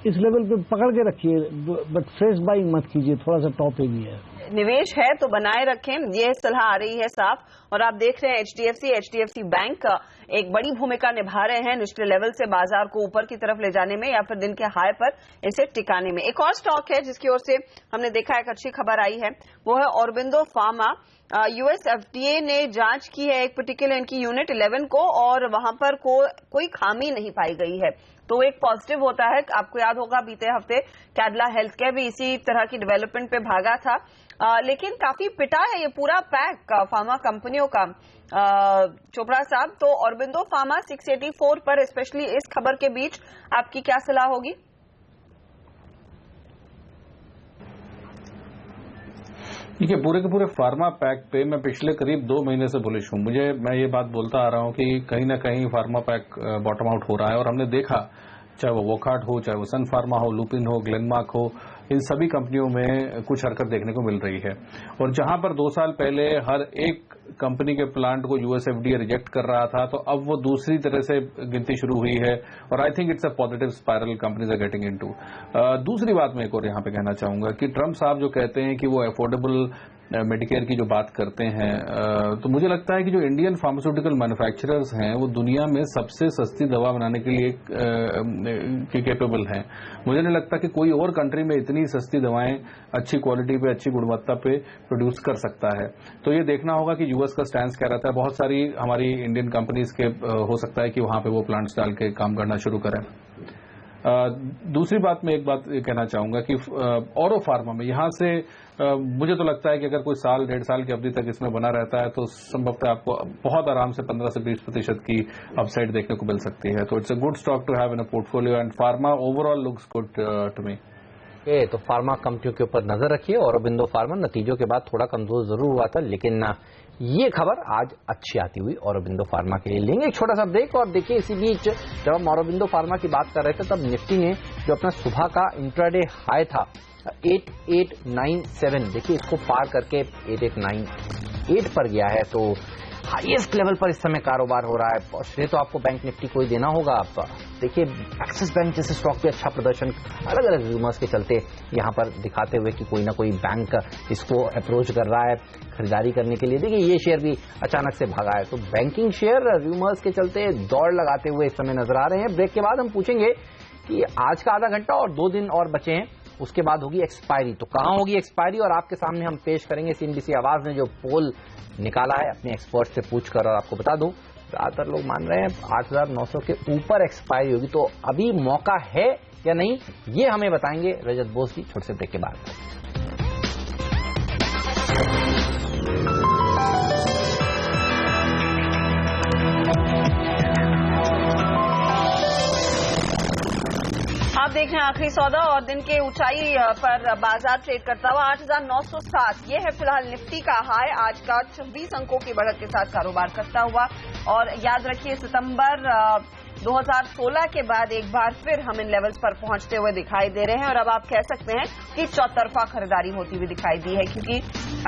इस लेवल पे पकड़ के रखिए, बट फ्रेश बाइंग मत कीजिए, थोड़ा सा टॉप ही है। निवेश है तो बनाए रखें, यह सलाह आ रही है साफ। और आप देख रहे हैं HDFC बैंक एक बड़ी भूमिका निभा रहे हैं निचले लेवल से बाजार को ऊपर की तरफ ले जाने में, या फिर दिन के हाई पर इसे टिकाने में। एक और स्टॉक है जिसकी ओर से हमने देखा एक अच्छी खबर आई है, वो है ऑरोबिंदो फार्मा। US FDA ने जांच की है एक पर्टिकुलर इनकी यूनिट 11 को, और वहां पर कोई खामी नहीं पाई गई है, तो एक पॉजिटिव होता है। आपको याद होगा बीते हफ्ते कैडला हेल्थ केयर भी इसी तरह की डेवलपमेंट पे भागा था, लेकिन काफी पिटा है ये पूरा पैक फार्मा कंपनियों का। चोपड़ा साहब, तो ऑरोबिंदो फार्मा 684 पर, स्पेशली इस खबर के बीच आपकी क्या सलाह होगी? देखिए, पूरे के पूरे फार्मा पैक पे मैं पिछले करीब 2 महीने से बुलिश हूं। मैं ये बात बोलता आ रहा हूं कि कहीं ना कहीं फार्मा पैक बॉटम आउट हो रहा है, और हमने देखा चाहे वो वोकार्ट हो, चाहे वो सन फार्मा हो, लुपिन हो, ग्लेनमार्क हो, इन सभी कंपनियों में कुछ हरकत देखने को मिल रही है। और जहां पर 2 साल पहले हर एक कंपनी के प्लांट को US FDA रिजेक्ट कर रहा था, तो अब वो दूसरी तरह से गिनती शुरू हुई है, और I think it's a positive spiral companies are getting into. दूसरी बात मैं एक और यहां पे कहना चाहूंगा कि ट्रंप साहब जो कहते हैं कि वो अफोर्डेबल मेडिकेयर की जो बात करते हैं, तो मुझे लगता है कि जो इंडियन फार्मास्यूटिकल मैन्युफैक्चरर्स हैं वो दुनिया में सबसे सस्ती दवा बनाने के लिए कैपेबल हैं। मुझे नहीं लगता कि कोई और कंट्री में इतनी सस्ती दवाएं अच्छी क्वालिटी पे, अच्छी गुणवत्ता पे प्रोड्यूस कर सकता है। तो ये देखना होगा कि यूएस का स्टैंड क्या रहता है। बहुत सारी हमारी इंडियन कंपनीज के हो सकता है कि वहां पे वो प्लांट्स डाल के काम करना शुरू करें। दूसरी बात मैं एक बात कहना चाहूंगा कि ऑरो फार्मा में यहां से मुझे तो लगता है कि अगर कोई 1.5 साल की अवधि तक इसमें बना रहता है तो संभवतः आपको बहुत आराम से 15 से 20% की अपसाइड देखने को मिल सकती है। तो it's a good stock to have in a portfolio, and pharma overall looks good to me. तो फार्मा कंपनियों के ऊपर नजर रखिए। ऑरोबिंदो फार्मा नतीजों के बाद थोड़ा कमजोर जरूर हुआ था, लेकिन ये खबर आज अच्छी आती हुई ऑरोबिंदो फार्मा के लिए। लेंगे एक छोटा सा ब्रेक, और देखिए इसी बीच जब हम ऑरोबिंदो फार्मा की बात कर रहे थे तब निफ्टी ने जो अपना सुबह का इंट्राडे हाई था 8897, देखिए इसको पार करके 8898 पर गया है, तो हाईएस्ट लेवल पर इस समय कारोबार हो रहा है। और श्रेय तो आपको बैंक निफ्टी को ही देना होगा। आप देखिए एक्सिस बैंक जैसे स्टॉक पे अच्छा प्रदर्शन अलग अलग रूमर्स के चलते यहां पर दिखाते हुए कि कोई ना कोई बैंक इसको अप्रोच कर रहा है खरीदारी करने के लिए। देखिए ये शेयर भी अचानक से भागा है, तो बैंकिंग शेयर रूमर्स के चलते दौड़ लगाते हुए इस समय नजर आ रहे हैं। ब्रेक के बाद हम पूछेंगे कि आज का आधा घंटा और 2 दिन और बचे हैं, उसके बाद होगी एक्सपायरी, तो कहां होगी एक्सपायरी, और आपके सामने हम पेश करेंगे CNBC आवाज ने जो पोल निकाला है अपने एक्सपर्ट से पूछकर। और आपको बता दूं ज्यादातर लोग मान रहे हैं 8,900 के ऊपर एक्सपायरी होगी, तो अभी मौका है या नहीं ये हमें बताएंगे रजत बोस जी छोटे से ब्रेक के बाद। आप देख रहे हैं आखिरी सौदा और दिन के ऊंचाई पर बाजार ट्रेड करता हुआ 8,907। ये है फिलहाल निफ्टी का हाई आज का 26 अंकों की बढ़त के साथ कारोबार करता हुआ। और याद रखिए सितंबर 2016 के बाद एक बार फिर हम इन लेवल्स पर पहुंचते हुए दिखाई दे रहे हैं और अब आप कह सकते हैं कि चौतरफा खरीदारी होती हुई दिखाई दी है, क्योंकि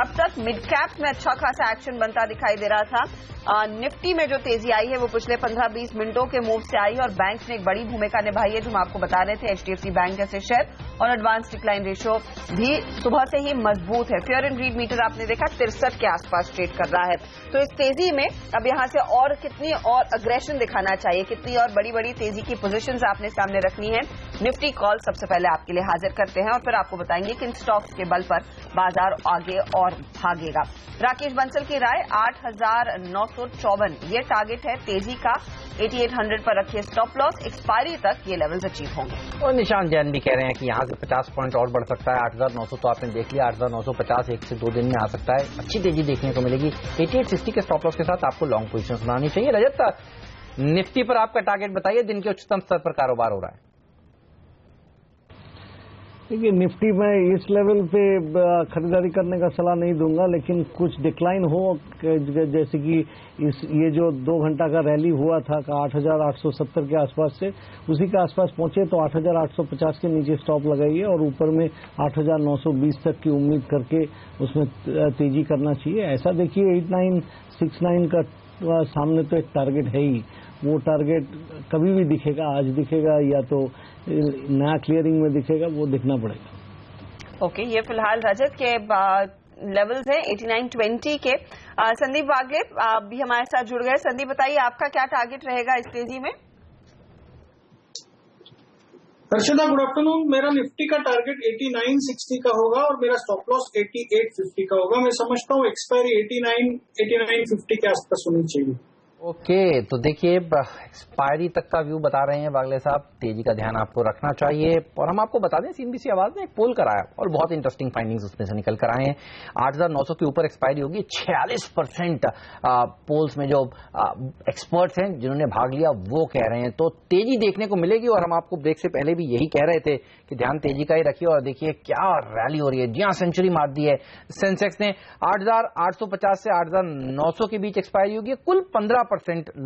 अब तक मिड कैप में अच्छा खासा एक्शन बनता दिखाई दे रहा था। निफ्टी में जो तेजी आई है वो पिछले 15-20 मिनटों के मूव से आई और बैंक ने एक बड़ी भूमिका निभाई है, जो हम आपको बता रहे थे। एचडीएफसी बैंक जैसे शेयर और एडवांस डिक्लाइन रेशियो भी सुबह से ही मजबूत है। फेयर एंड ग्रीड मीटर आपने देखा 63 के आसपास ट्रेड कर रहा है। तो इस तेजी में अब यहां से और कितनी और अग्रेशन दिखाना चाहिए, कितनी और बड़ी बड़ी तेजी की पोजीशंस आपने सामने रखनी है, निफ्टी कॉल सबसे पहले आपके लिए हाजिर करते हैं और फिर आपको बताएंगे कि इन स्टॉक्स के बल पर बाजार आगे और भागेगा। राकेश बंसल की राय 8,954 ये टारगेट है तेजी का। 8800 पर रखिए स्टॉप लॉस, एक्सपायरी तक ये लेवल्स अचीव होंगे। और निशान जैन भी कह रहे हैं कि यहाँ से 50 पॉइंट और बढ़ सकता है। 8,900 तो आपने देख लिया, 8,950 1 से 2 दिन में आ सकता है, अच्छी तेजी देखने को मिलेगी। 8860 के स्टॉप लॉस के साथ आपको लॉन्ग पोजीशन बनानी चाहिए। रजत, निफ्टी पर आपका टारगेट बताइए, दिन के उच्चतम स्तर पर कारोबार हो रहा है। देखिए निफ्टी में इस लेवल पे खरीदारी करने का सलाह नहीं दूंगा, लेकिन कुछ डिक्लाइन हो, जैसे कि ये जो 2 घंटा का रैली हुआ था 8,870 के आसपास से उसी के आसपास पहुंचे तो 8,850 के नीचे स्टॉप लगाइए और ऊपर में 8,920 तक की उम्मीद करके उसमें तेजी करना चाहिए। ऐसा देखिए 8969 का सामने तो एक टारगेट है ही, वो टारगेट कभी भी दिखेगा, आज दिखेगा या तो नया क्लियरिंग में दिखेगा, वो दिखना पड़ेगा। ओके, ये फिलहाल रजत के लेवल्स हैं 8920 के। संदीप वागले आप भी हमारे साथ जुड़ गए। संदीप बताइए आपका क्या टारगेट रहेगा इस तेजी में? Harshada good afternoon. मेरा निफ्टी का टारगेट 8960 का होगा और मेरा स्टॉप लॉस 8850 का होगा। मैं समझता हूँ एक्सपायरी 8950 के आसपास होनी चाहिए। ओके, तो देखिए एक्सपायरी तक का व्यू बता रहे हैं वागले साहब, तेजी का ध्यान आपको रखना चाहिए। और हम आपको बता दें सीएनबीसी आवाज ने एक पोल कराया और बहुत इंटरेस्टिंग फाइंडिंग्स उसमें से निकल कर आए हैं। 8,900 के ऊपर एक्सपायरी होगी। 46% पोल्स में जो एक्सपर्ट्स हैं जिन्होंने भाग लिया वो कह रहे हैं, तो तेजी देखने को मिलेगी। और हम आपको ब्रेक से पहले भी यही कह रहे थे कि ध्यान तेजी का ही रखिए और देखिए क्या रैली हो रही है। जी हाँ, सेंचुरी मार दी है। सेंसेक्स ने 8,850 से 8,900 के बीच एक्सपायरी होगी, कुल 15%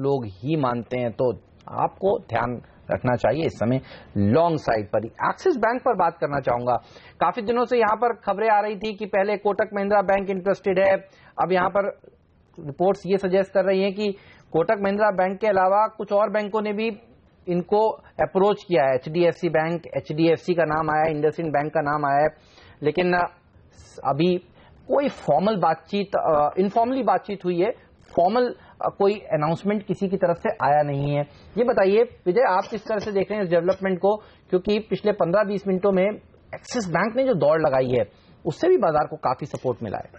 लोग ही मानते हैं, तो आपको ध्यान रखना चाहिए इस समय लॉन्ग साइड पर ही। एक्सिस बैंक पर बात करना चाहूंगा। काफी दिनों से यहां पर खबरें आ रही थी कि पहले कोटक महिंद्रा बैंक इंटरेस्टेड है, अब यहां पर रिपोर्ट्स ये सजेस्ट कर रही हैं कि कोटक महिंद्रा बैंक के अलावा कुछ और बैंकों ने भी इनको अप्रोच किया है। एचडीएफसी बैंक, एचडीएफसी का नाम आया है, इंडसइंड बैंक का नाम आया है, लेकिन अभी कोई फॉर्मल बातचीत, इनफॉर्मली बातचीत हुई है, फॉर्मल कोई अनाउंसमेंट किसी की तरफ से आया नहीं है। ये बताइए विजय, आप किस तरह से देख रहे हैं इस डेवलपमेंट को, क्योंकि पिछले 15-20 मिनटों में एक्सिस बैंक ने जो दौड़ लगाई है उससे भी बाजार को काफी सपोर्ट मिला है।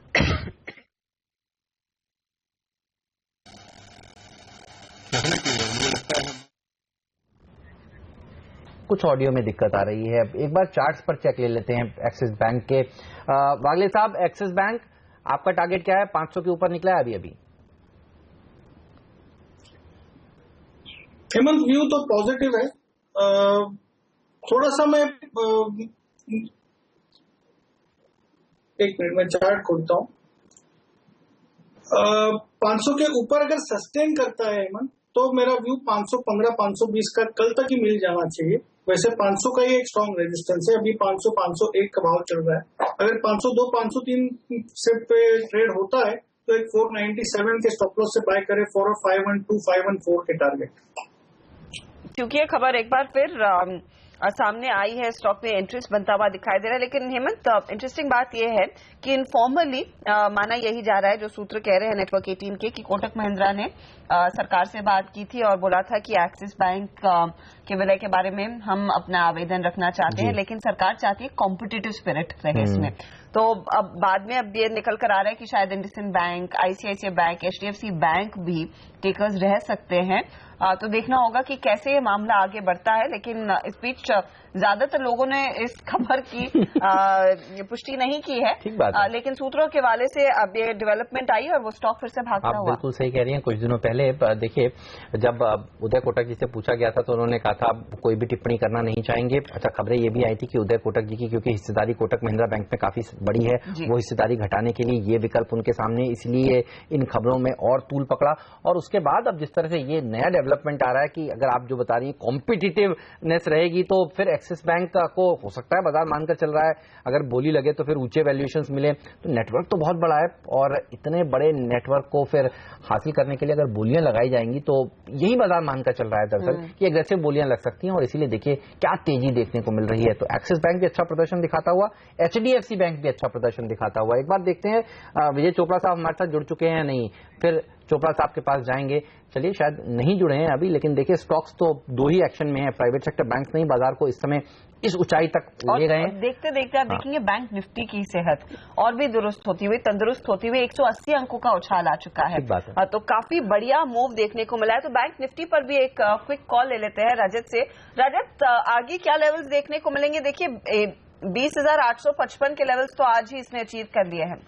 कुछ ऑडियो में दिक्कत आ रही है, एक बार चार्ट्स पर चेक ले लेते हैं एक्सिस बैंक के। वागले साहब, एक्सिस बैंक आपका टारगेट क्या है? 500 के ऊपर निकला है अभी। हेमंत, व्यू तो पॉजिटिव है। थोड़ा सा मैं एक मिनट में चार्ट खोलता हूँ। 500 के ऊपर अगर सस्टेन करता है हेमंत, तो मेरा व्यू 515, 520 का कल तक ही मिल जाना चाहिए। वैसे 500 का ही एक स्ट्रॉन्ग रेजिस्टेंस है। अभी 500, 501 का भाव चल रहा है। अगर 502, 503 से पे ट्रेड होता है तो एक 497 के स्टॉप लॉस से बाय करे 40512, 514 के टारगेट। क्योंकि ये खबर एक बार फिर सामने आई है, स्टॉक में इंटरेस्ट बनता हुआ दिखाई दे रहा है। लेकिन हेमंत, इंटरेस्टिंग बात यह है कि इनफॉर्मली माना यही जा रहा है, जो सूत्र कह रहे हैं नेटवर्क 18 के, कि कोटक महिंद्रा ने सरकार से बात की थी और बोला था कि एक्सिस बैंक के विलय के बारे में हम अपना आवेदन रखना चाहते हैं, लेकिन सरकार चाहती है कॉम्पिटिटिव स्पिरिट रहे इसमें। तो अब बाद में अब ये निकल कर आ रहा है कि शायद IndusInd bank, ICICI bank, HDFC bank भी टेकर्स रह सकते हैं। तो देखना होगा कि कैसे ये मामला आगे बढ़ता है। लेकिन इस बीच ज्यादातर लोगों ने इस खबर की पुष्टि नहीं की है, ठीक बात है। लेकिन सूत्रों के हवाले से अब ये डेवलपमेंट आई और वो स्टॉक फिर से भागता हुआ। बिल्कुल सही कह रही हैं। कुछ दिनों पहले देखिए जब उदय कोटक जी से पूछा गया था तो उन्होंने कहा था कोई भी टिप्पणी करना नहीं चाहेंगे। अच्छा, खबरें ये भी आई थी कि उदय कोटक जी की क्योंकि हिस्सेदारी कोटक महिंद्रा बैंक में काफी बड़ी है, वो हिस्सेदारी घटाने के लिए ये विकल्प उनके सामने, इसलिए इन खबरों में और तूल पकड़ा। और उसके बाद अब जिस तरह से ये नया डेवलपमेंट आ रहा है कि अगर आप जो बता रही है कॉम्पिटिटिवनेस रहेगी तो फिर एक्सिस बैंक को हो सकता है बाजार मानकर चल रहा है, अगर बोली लगे तो फिर ऊंचे वैल्यूएशंस मिले। तो नेटवर्क तो बहुत बड़ा है और इतने बड़े नेटवर्क को फिर हासिल करने के लिए अगर बोलियां लगाई जाएंगी तो यही बाजार मानकर चल रहा है दरअसल कि एग्रेसिव बोलियां लग सकती हैं और इसीलिए देखिए क्या तेजी देखने को मिल रही है। तो एक्सिस बैंक भी अच्छा प्रदर्शन दिखाता हुआ, HDFC बैंक भी अच्छा प्रदर्शन दिखाता हुआ। एक बार देखते हैं विजय चोपड़ा साहब हमारे साथ जुड़ चुके हैं या नहीं, फिर चोपड़ा साहब के पास जाएंगे। चलिए, शायद नहीं जुड़े हैं अभी, लेकिन देखिए स्टॉक्स तो दो ही एक्शन में है। प्राइवेट सेक्टर बैंक्स नहीं बाजार को इस समय इस ऊंचाई तक ले गए हैं। देखते देखते आप देखेंगे बैंक निफ्टी की सेहत और भी दुरुस्त होती हुई, तंदुरुस्त होती हुई 180 अंकों का उछाल आ चुका है। तो काफी बढ़िया मूव देखने को मिला है। तो बैंक निफ्टी पर भी एक क्विक कॉल ले लेते हैं रजत से। रजत, आगे क्या लेवल्स देखने को मिलेंगे? देखिए 20,855 के लेवल्स तो आज ही इसने अचीव कर लिए हैं।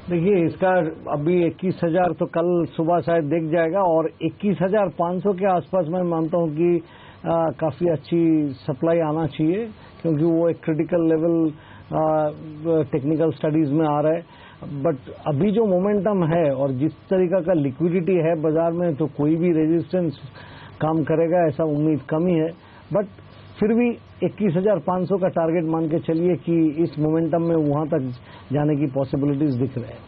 देखिए इसका अभी 21,000 तो कल सुबह शायद दिख जाएगा और 21,500 के आसपास मैं मानता हूं कि काफी अच्छी सप्लाई आना चाहिए, क्योंकि वो एक क्रिटिकल लेवल टेक्निकल स्टडीज में आ रहा है। बट अभी जो मोमेंटम है और जिस तरीका का लिक्विडिटी है बाजार में, तो कोई भी रेजिस्टेंस काम करेगा ऐसा उम्मीद कम ही है। बट फिर भी 21,500 का टारगेट मान के चलिए कि इस मोमेंटम में वहां तक जाने की पॉसिबिलिटीज दिख रहे हैं।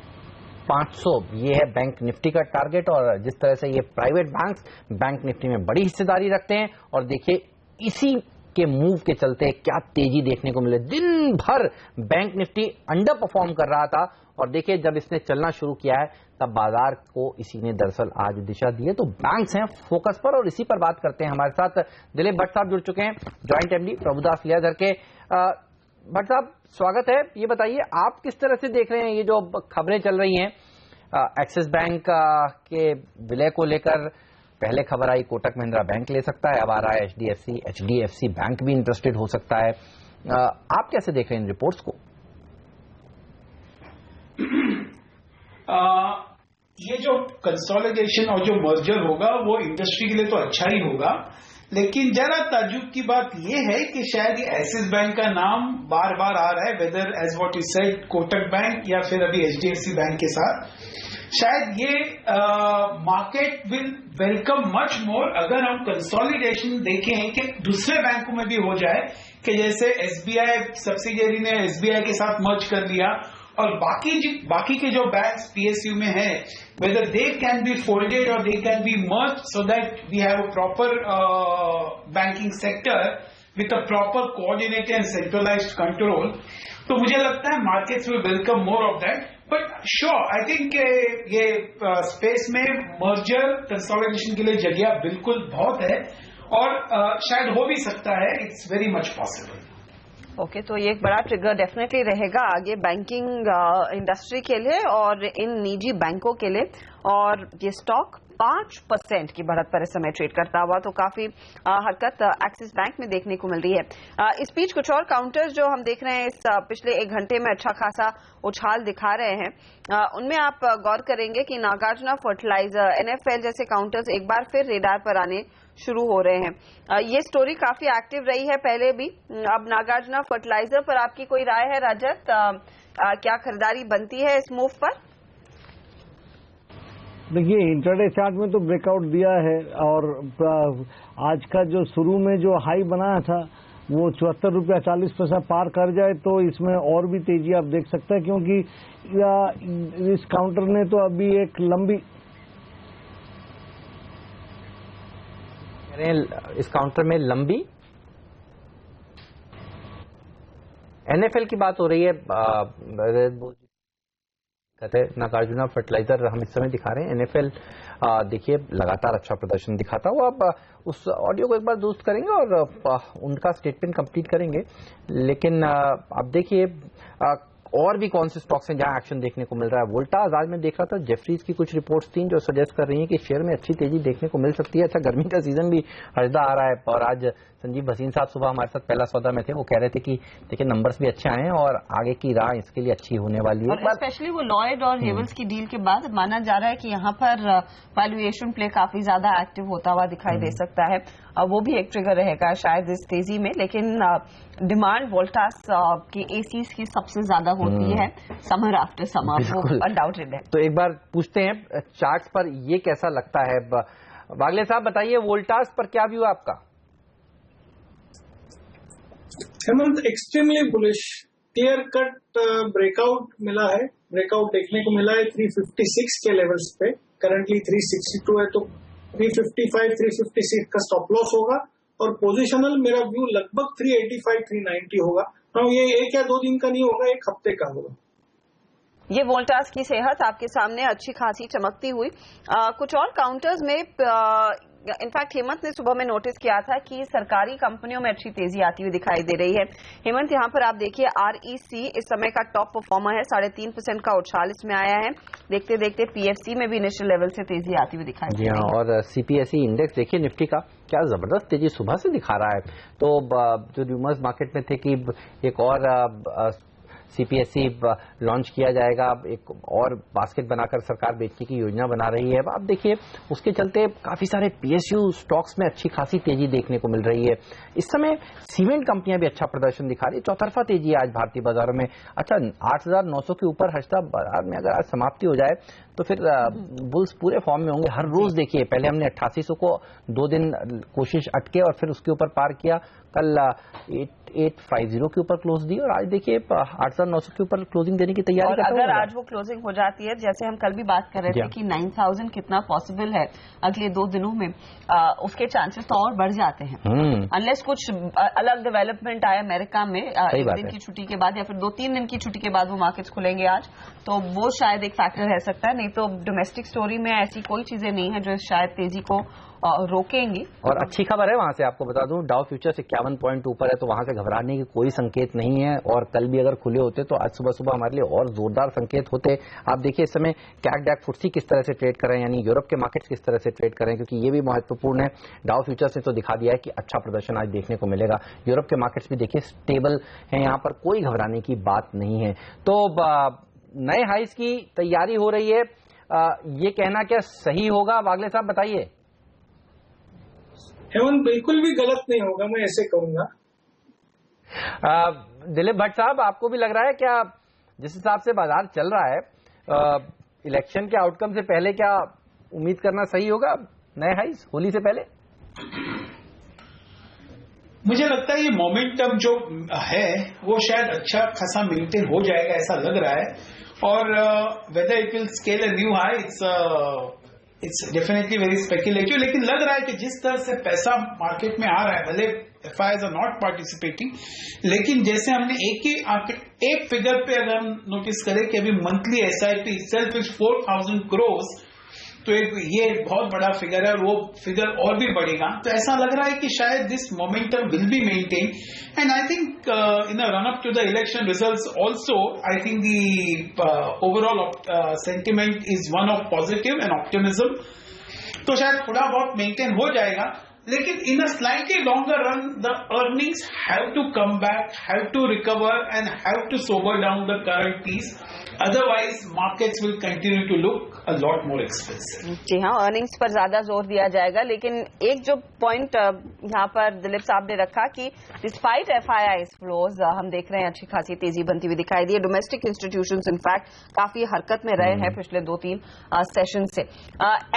500 ये है बैंक निफ्टी का टारगेट। और जिस तरह से ये प्राइवेट बैंक्स बैंक निफ्टी में बड़ी हिस्सेदारी रखते हैं और देखिए इसी के मूव के चलते क्या तेजी देखने को मिले। दिन भर बैंक निफ्टी अंडर परफॉर्म कर रहा था और देखिए जब इसने चलना शुरू किया है तब बाजार को इसी ने दरअसल आज दिशा दी है। तो बैंक्स हैं फोकस पर और इसी पर बात करते हैं। हमारे साथ दिलीप भट्ट साहब जुड़ चुके हैं, जॉइंट MD प्रभुदास लेदर के। भट्ट साहब स्वागत है। ये बताइए आप किस तरह से देख रहे हैं ये जो खबरें चल रही हैं एक्सिस बैंक के विलय को लेकर? पहले खबर आई कोटक महिंद्रा बैंक ले सकता है, अब आ रहा है HDFC बैंक भी इंटरेस्टेड हो सकता है। आप कैसे देख रहे हैं इन रिपोर्ट्स को? ये जो कंसोलिडेशन और जो मर्जर होगा वो इंडस्ट्री के लिए तो अच्छा ही होगा, लेकिन जरा ताज्जुब की बात ये है कि शायद ये एक्सिस बैंक का नाम बार बार आ रहा है, whether as what you said Kotak bank या फिर अभी HDFC बैंक के साथ। शायद ये market will welcome much more अगर हम कंसोलिडेशन देखें कि दूसरे बैंकों में भी हो जाए, कि जैसे SBI सब्सिडियरी ने SBI के साथ मर्ज कर लिया और बाकी के जो बैंक्स PSU में है, whether they can be folded or they can be merged so that we have a proper banking sector with a proper coordinated and centralized control. तो मुझे लगता है markets will welcome more of that. But sure, I think ये space में merger consolidation के लिए जगह बिल्कुल बहुत है और शायद हो भी सकता है. It's very much possible. Okay, तो ये एक बड़ा ट्रिगर डेफिनेटली रहेगा आगे बैंकिंग इंडस्ट्री के लिए और इन निजी बैंकों के लिए। और ये स्टॉक 5% की बढ़त पर इस समय ट्रेड करता हुआ, तो काफी हरकत एक्सिस बैंक में देखने को मिल रही है। इस बीच कुछ और काउंटर्स जो हम देख रहे हैं इस पिछले एक घंटे में अच्छा खासा उछाल दिखा रहे हैं, उनमें आप गौर करेंगे कि नागार्जुना फर्टिलाइजर, NFL जैसे काउंटर्स एक बार फिर रेडार पर आने शुरू हो रहे हैं। ये स्टोरी काफी एक्टिव रही है पहले भी। अब नागार्जुना फर्टिलाइजर पर आपकी कोई राय है रजत? क्या खरीदारी बनती है इस मूव पर? देखिए इंट्राडे चार्ट में तो ब्रेकआउट दिया है और आज का जो शुरू में जो हाई बनाया था वो 74 रुपया 40 पैसा पार कर जाए तो इसमें और भी तेजी आप देख सकते हैं, क्योंकि इस काउंटर ने तो अभी एक लंबी इस काउंटर में लंबी NFL की बात हो रही है। कहते हैं नागार्जुना फर्टिलाइजर हम इस समय दिखा रहे हैं। NFL देखिए लगातार अच्छा प्रदर्शन दिखाता हुआ। अब उस ऑडियो को एक बार दुरुस्त करेंगे और उनका स्टेटमेंट कंप्लीट करेंगे। लेकिन अब देखिए और भी कौन से स्टॉक्स हैं जहां एक्शन देखने को मिल रहा है? वोल्टास, आज मैं देख रहा था जेफरीज की कुछ रिपोर्ट्स थी जो सजेस्ट कर रही हैं कि शेयर में अच्छी तेजी देखने को मिल सकती है। अच्छा, गर्मी का सीजन भी हजदा आ रहा है और आज संजीव भसीन साहब सुबह हमारे साथ पहला सौदा में थे, वो कह रहे थे कि देखिए नंबर्स भी अच्छे आए हैं और आगे की राह इसके लिए अच्छी होने वाली है। स्पेशली वो लॉयड और हेवल्स की डील के बाद माना जा रहा है कि यहाँ पर वैल्यूएशन प्ले काफी ज्यादा एक्टिव होता हुआ दिखाई दे सकता है। वो भी एक ट्रिगर रहेगा शायद इस तेजी में, लेकिन डिमांड वोल्टास की एसीज की सबसे ज्यादा होती है समर आफ्टर समर, वो अनडाउटेड है। तो एक बार पूछते हैं चार्ट्स पर ये कैसा लगता है। वागले साहब बताइए, वोल्टास पर क्या व्यू है आपका? Hemant, extremely bullish, clear cut breakout मिला है, ब्रेकआउट देखने को मिला है 356 के लेवल्स पे, करंटली 362 है, तो 355 356 का स्टॉप लॉस होगा और पोजिशनल मेरा व्यू लगभग 385 390 होगा। तो ये एक या दो दिन का नहीं होगा, एक हफ्ते का होगा। ये वोल्टास की सेहत आपके सामने अच्छी खासी चमकती हुई। कुछ और काउंटर्स में इनफैक्ट हेमंत ने सुबह में नोटिस किया था कि सरकारी कंपनियों में अच्छी तेजी आती हुई दिखाई दे रही है। हेमंत, यहाँ पर आप देखिए आरईसी इस समय का टॉप परफॉर्मर है, 3.5% का उछाल इसमें आया है। देखते देखते पीएफसी में भी इनिशियल लेवल से तेजी आती हुई दिखाई दे रही है। और सीपीएसई इंडेक्स देखिए निफ्टी का क्या जबरदस्त तेजी सुबह से दिखा रहा है। तो जो रूमर्स मार्केट में थे कि एक और सीपीएसई लॉन्च किया जाएगा, एक और बास्केट बनाकर सरकार बेचने की योजना बना रही है। अब आप देखिए उसके चलते काफी सारे पीएसयू स्टॉक्स में अच्छी खासी तेजी देखने को मिल रही है। इस समय सीमेंट कंपनियां भी अच्छा प्रदर्शन दिखा रही है, चौतरफा तेजी है आज भारतीय बाजारों में। अच्छा, 8,900 के ऊर हजता बाजार में अगर आज समाप्ति हो जाए तो फिर बुल्स पूरे फॉर्म में होंगे। हर रोज देखिए, पहले हमने 8800 को 2 दिन कोशिश अटके और फिर उसके ऊपर पार किया, कल 8850 के ऊपर क्लोज दी और आज देखिए 8,900 के ऊपर क्लोजिंग देने की तैयारी और अगर आज वो क्लोजिंग हो जाती है, जैसे हम कल भी बात कर रहे थे कि 9,000 कितना पॉसिबल है अगले 2 दिनों में, उसके चांसेस तो और बढ़ जाते हैं अनलेस कुछ अलग डेवलपमेंट आए अमेरिका में एक दिन की छुट्टी के बाद या फिर 2-3 दिन की छुट्टी के बाद वो मार्केट्स खुलेंगे आज, तो वो शायद एक फैक्टर रह सकता है। नहीं तो डोमेस्टिक स्टोरी में ऐसी कोई चीजें नहीं है जो शायद तेजी को रोकेंगी। और अच्छी खबर है वहां से, आपको बता दूं, डाउ फ्यूचर्स 51 पॉइंट ऊपर है, तो वहां से घबराने की कोई संकेत नहीं है। और कल भी अगर खुले होते तो आज सुबह सुबह हमारे लिए और जोरदार संकेत होते। आप देखिए इस समय कैक फुट्सी किस तरह से ट्रेड कर रहे हैं, यानी यूरोप के मार्केट्स किस तरह से ट्रेड कर रहे हैं, क्योंकि ये भी महत्वपूर्ण है। डाउ फ्यूचर्स ने तो दिखा दिया है कि अच्छा प्रदर्शन आज देखने को मिलेगा। यूरोप के मार्केट्स भी देखिए स्टेबल है, यहाँ पर कोई घबराने की बात नहीं है। तो नए हाइस की तैयारी हो रही है, ये कहना क्या सही होगा? वागले साहब बताइए। हेमंत, बिल्कुल भी गलत नहीं होगा, मैं ऐसे कहूंगा। दिलीप भट्ट साहब, आपको भी लग रहा है क्या जिस हिसाब से बाजार चल रहा है, इलेक्शन के आउटकम से पहले क्या उम्मीद करना सही होगा नए हाइस होली से पहले? मुझे लगता है ये मोमेंटम जो है वो शायद अच्छा खासा मेंटेन हो जाएगा, ऐसा लग रहा है। और whether it will scale a new high, it's definitely very speculative, लेकिन लग रहा है कि जिस तरह से पैसा मार्केट में आ रहा है, भले एफआईआईज आर नॉट पार्टिसिपेटिंग, लेकिन जैसे हमने एक फिगर पे अगर हम नोटिस करें कि अभी monthly SIP self is 4,000 crore, तो ये बहुत बड़ा फिगर है और वो फिगर और भी बढ़ेगा। तो ऐसा लग रहा है कि शायद this momentum will be maintain and I think in the run up to the election results also I think the overall sentiment is one of positive and optimism, तो शायद थोड़ा बहुत मेंटेन हो जाएगा। लेकिन in a slightly longer run the earnings have to come back, have to recover and have to sober down the current pace, otherwise markets will continue to look a lot more expensive। जी हाँ, earnings पर ज्यादा जोर दिया जाएगा। लेकिन एक जो point यहाँ पर दिलीप साहब ने रखा कि डिस्पाइट एफआईआई फ्लोज हम देख रहे हैं अच्छी खासी तेजी बनती हुई दिखाई दी है। डोमेस्टिक इंस्टीट्यूशंस इनफैक्ट काफी हरकत में रहे हैं पिछले 2-3 सेशन से।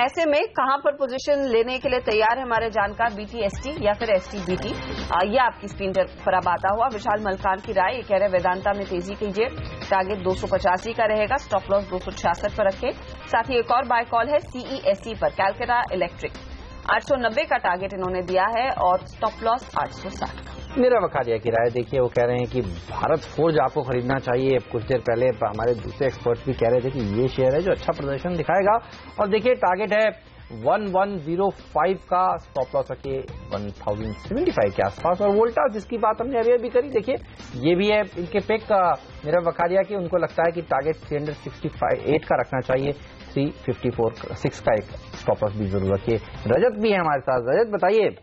ऐसे में कहां पर पोजीशन लेने के लिए तैयार है हमारे जानकार, बीटीएसटी या फिर एसटीबीटी? ये आपकी स्क्रीन पर अब आता हुआ विशाल मलकान की राय, ये कह रहे वेदांता में तेजी कीजिए, टारगेट 285 का रहेगा, स्टॉप लॉस 266 पर रखें। साथ ही एक और बाय कॉल है सीईएससी पर, कैलकाटा इलेक्ट्रिक 890 का टारगेट इन्होंने दिया है और स्टॉप लॉस 860। मेरा वकारिया की राय देखिए, वो कह रहे हैं कि भारत फोर्ज आपको खरीदना चाहिए। कुछ देर पहले हमारे दूसरे एक्सपर्ट भी कह रहे थे कि ये शेयर है जो अच्छा प्रदर्शन दिखाएगा। और देखिए टारगेट है 1105 का स्टॉप लॉस रखिए 1075 के आसपास। और वोल्टास जिसकी बात हमने अभी अभी करी, देखिए ये भी है इनके पिक मेरा वखारिया कि उनको लगता है कि टारगेट 368 का रखना चाहिए, 354 का एक स्टॉप लॉस भी जरूर रखिए। रजत भी है हमारे साथ। रजत बताइए,